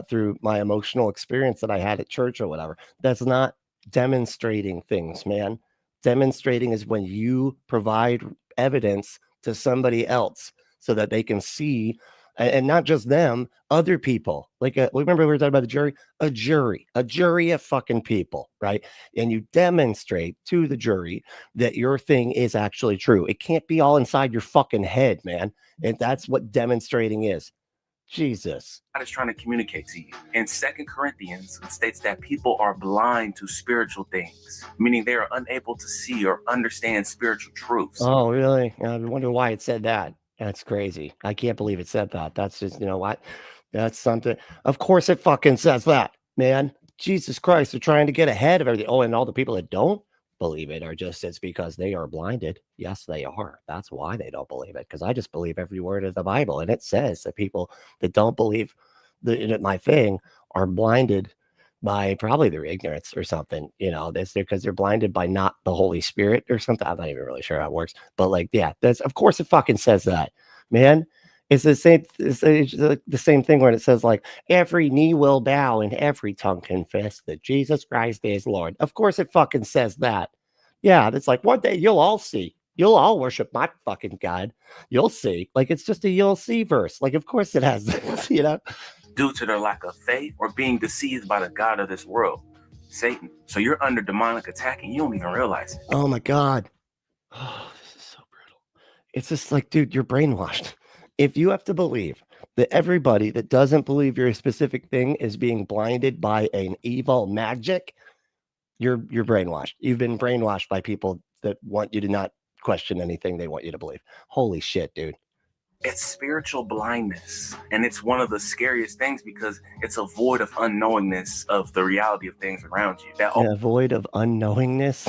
through my emotional experience that I had at church or whatever. That's not demonstrating things, man. Demonstrating is when you provide evidence to somebody else so that they can see, and not just them, other people. Like, remember we were talking about a jury of fucking people, right? And you demonstrate to the jury that your thing is actually true. It can't be all inside your fucking head, man. And that's what demonstrating is. Jesus. God is trying to communicate to you. And 2 Corinthians states that people are blind to spiritual things, meaning they are unable to see or understand spiritual truths. Oh, really? I wonder why it said that. That's crazy. I can't believe it said that. That's just, you know what? That's something. Of course it fucking says that, man. Jesus Christ, they're trying to get ahead of everything. Oh, and all the people that don't believe it are just, it's because they are blinded. Yes, they are. That's why they don't believe it, because I just believe every word of the Bible. And it says that people that don't believe my thing are blinded by probably their ignorance or something, you know, because they're blinded by not the Holy Spirit or something. I'm not even really sure how it works, but like, yeah, that's, of course it fucking says that, man. It's the same. It's the same thing when it says like every knee will bow and every tongue confess that Jesus Christ is Lord. Of course it fucking says that. Yeah, it's like one day you'll all see. You'll all worship my fucking God. You'll see. Like, it's just a you'll see verse. Like, of course it has this, you know. Due to their lack of faith or being deceived by the God of this world, Satan. So you're under demonic attack and you don't even realize it. Oh my God. Oh, this is so brutal. It's just like, dude, you're brainwashed. If you have to believe that everybody that doesn't believe you're a specific thing is being blinded by an evil magic, you're brainwashed. You've been brainwashed by people that want you to not question anything they want you to believe. Holy shit, dude. It's spiritual blindness, and it's one of the scariest things because it's a void of unknowingness of the reality of things around you. A void of unknowingness.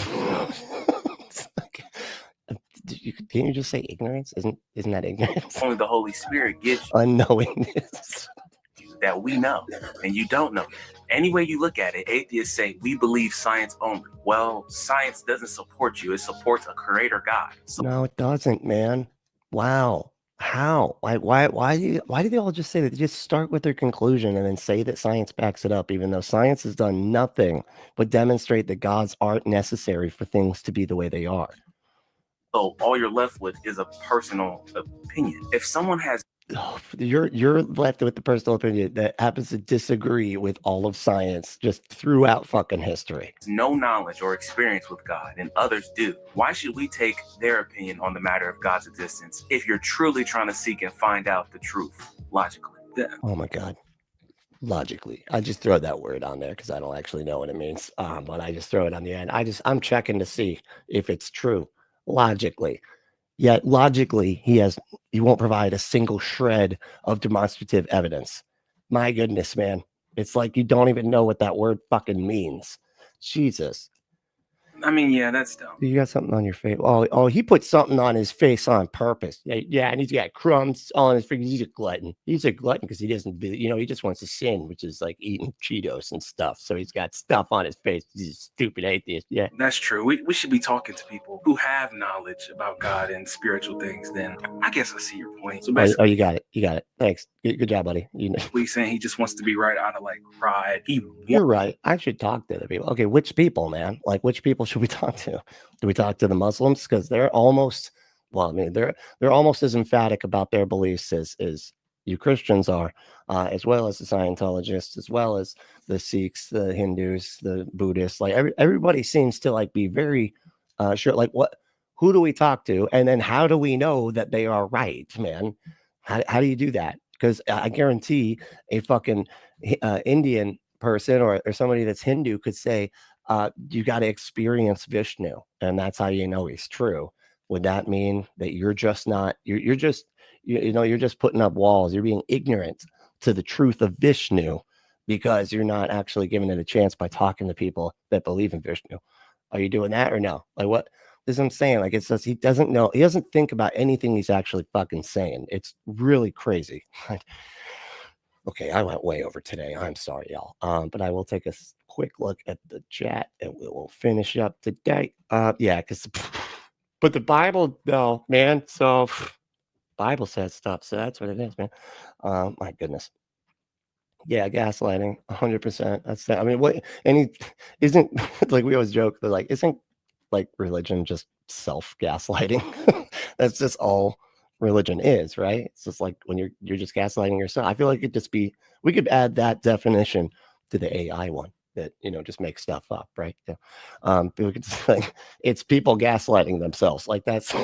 Can you just say ignorance? Isn't that ignorance? Only the Holy Spirit gives you unknowingness that we know, and you don't know. Any way you look at it, atheists say we believe science only. Well, science doesn't support you; it supports a creator God. No, it doesn't, man. Wow. How? Why do they all just say that? They just start with their conclusion and then say that science backs it up, even though science has done nothing but demonstrate that gods aren't necessary for things to be the way they are. So all you're left with is a personal opinion. If someone has you're left with the personal opinion that happens to disagree with all of science just throughout fucking history. No knowledge or experience with God, and others do. Why should we take their opinion on the matter of God's existence if you're truly trying to seek and find out the truth logically? Oh my God. Logically. I just throw that word on there because I don't actually know what it means. But I just throw it on the end. I'm checking to see if it's true logically. Yet logically, he won't provide a single shred of demonstrative evidence. My goodness, man. It's like you don't even know what that word fucking means. Jesus. I mean, yeah, that's dumb. You got something on your face. Oh, he put something on his face on purpose. Yeah, and he's got crumbs on his face. He's a glutton. He's a glutton because he doesn't, he just wants to sin, which is like eating Cheetos and stuff. So he's got stuff on his face. He's a stupid atheist. Yeah, that's true. We should be talking to people who have knowledge about God and spiritual things. Then I guess I see your point. So basically, you got it. You got it. Thanks. Good job, buddy. He's saying he just wants to be right out of like pride. You're right. I should talk to the people. Okay, which people, man? Like, which people should we talk to? Do we talk to the Muslims? Because they're almost, they're almost as emphatic about their beliefs as you Christians are, as well as the Scientologists, as well as the Sikhs, the Hindus, the Buddhists. Like everybody seems to like be very sure. Like, who do we talk to? And then how do we know that they are right, man? How do you do that? Because I guarantee a fucking Indian person or somebody that's Hindu could say, you got to experience Vishnu, and that's how you know he's true. Would that mean that you're just not, you're just putting up walls? You're being ignorant to the truth of Vishnu because you're not actually giving it a chance by talking to people that believe in Vishnu. Are you doing that or no? Like, what is I'm saying? Like, it's just, he doesn't know. He doesn't think about anything he's actually fucking saying. It's really crazy. Okay, I went way over today. I'm sorry, y'all. But I will take a quick look at the chat and we will finish up today. Yeah, but the Bible, though, man. So Bible says stuff. So that's what it is, man. My goodness. Yeah, gaslighting, 100%. That's that. I mean, what? Isn't like we always joke, but like, isn't like religion just self-gaslighting? That's just all religion is, right? It's just like when you're just gaslighting yourself. I feel like we could add that definition to the AI one that just makes stuff up, right? Yeah. We could just, like, it's people gaslighting themselves. Like, that's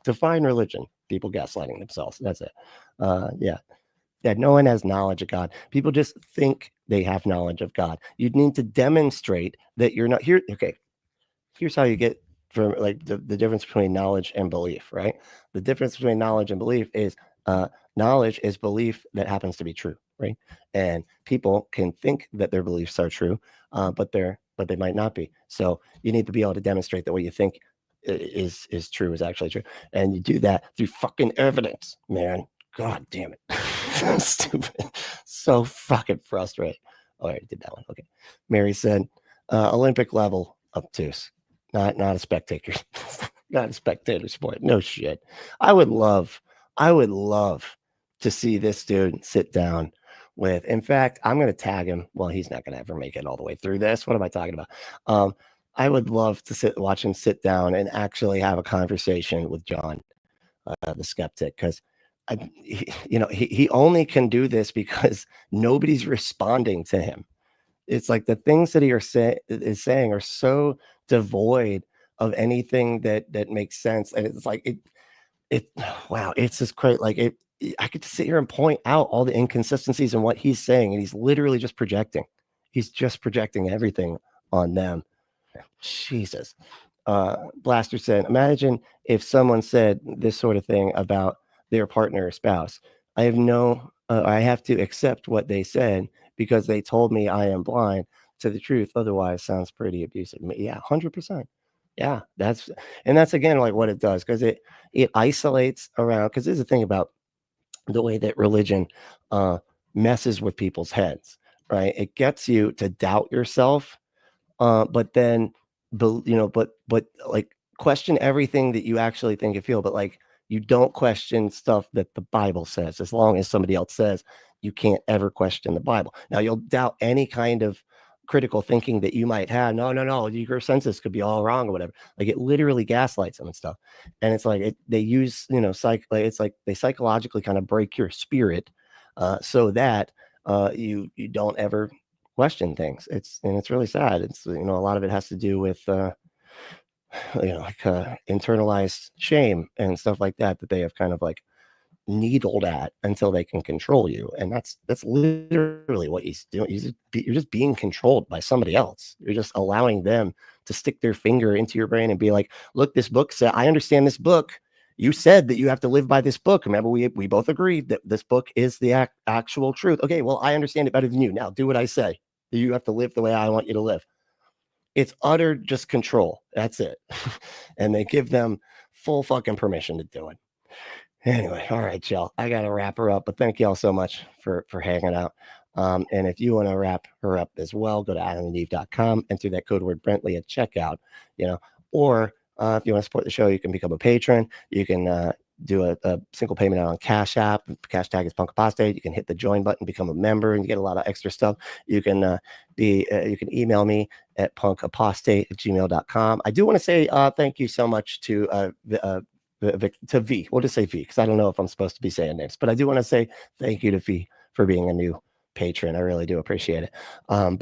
define religion. People gaslighting themselves. That's it. Yeah, no one has knowledge of God. People just think they have knowledge of God. You'd need to demonstrate that you're not here. Okay, here's how you get from like the difference between knowledge and belief, right? The difference between knowledge and belief is knowledge is belief that happens to be true, right? And people can think that their beliefs are true, but they might not be. So you need to be able to demonstrate that what you think is true is actually true, and you do that through fucking evidence, man. God damn it. So stupid. So fucking frustrating. Oh, I already did that one. Okay. Mary said, Olympic level obtuse. Not a spectator. Not a spectator sport. No shit. I would love to see this dude sit down with, in fact, I'm going to tag him. Well, he's not going to ever make it all the way through this. What am I talking about? I would love to watch him sit down and actually have a conversation with John, the skeptic, because he only can do this because nobody's responding to him. It's like the things that he is saying are so devoid of anything that makes sense, and it's like wow, it's just great. Like I could sit here and point out all the inconsistencies in what he's saying, and he's literally just projecting. He's just projecting everything on them. Jesus. Blaster said, imagine if someone said this sort of thing about their partner or spouse. I have to accept what they said because they told me I am blind to the truth. Otherwise, sounds pretty abusive. Yeah, 100%. Yeah, that's again like what it does, because it isolates around. Because there's the thing about the way that religion messes with people's heads, right? It gets you to doubt yourself, but then, but like question everything that you actually think and feel, but like you don't question stuff that the Bible says. As long as somebody else says, you can't ever question the Bible. Now you'll doubt any kind of critical thinking that you might have. No, your senses could be all wrong or whatever. Like, it literally gaslights them and stuff. And it's like they use, it's like they psychologically kind of break your spirit so that you don't ever question things. It's really sad. It's, a lot of it has to do with internalized shame and stuff like that they have kind of like needled at until they can control you. And that's literally what he's doing. You're just being controlled by somebody else. You're just allowing them to stick their finger into your brain and be like, look, this book said, I understand this book. You said that you have to live by this book. Remember, we both agreed that this book is the actual truth. Okay, well, I understand it better than you. Now do what I say. You have to live the way I want you to live. It's utter just control. That's it. And they give them full fucking permission to do it. Anyway, all right, y'all. I got to wrap her up, but thank y'all so much for hanging out. And if you want to wrap her up as well, go to adamandeve.com, enter that code word Brentley at checkout, or if you want to support the show, you can become a patron. You can do a single payment on Cash App. Cash tag is Punk Apostate. You can hit the join button, become a member, and you get a lot of extra stuff. You can you can email me at punkapostate@gmail.com. I do want to say thank you so much to V. We'll just say V, because I don't know if I'm supposed to be saying names, but I do want to say thank you to V for being a new patron. I really do appreciate it. And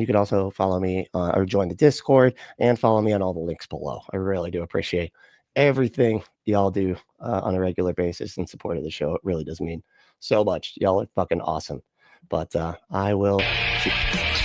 you can also follow me or join the Discord and follow me on all the links below. I really do appreciate everything y'all do on a regular basis in support of the show. It really does mean so much. Y'all are fucking awesome. But I will see.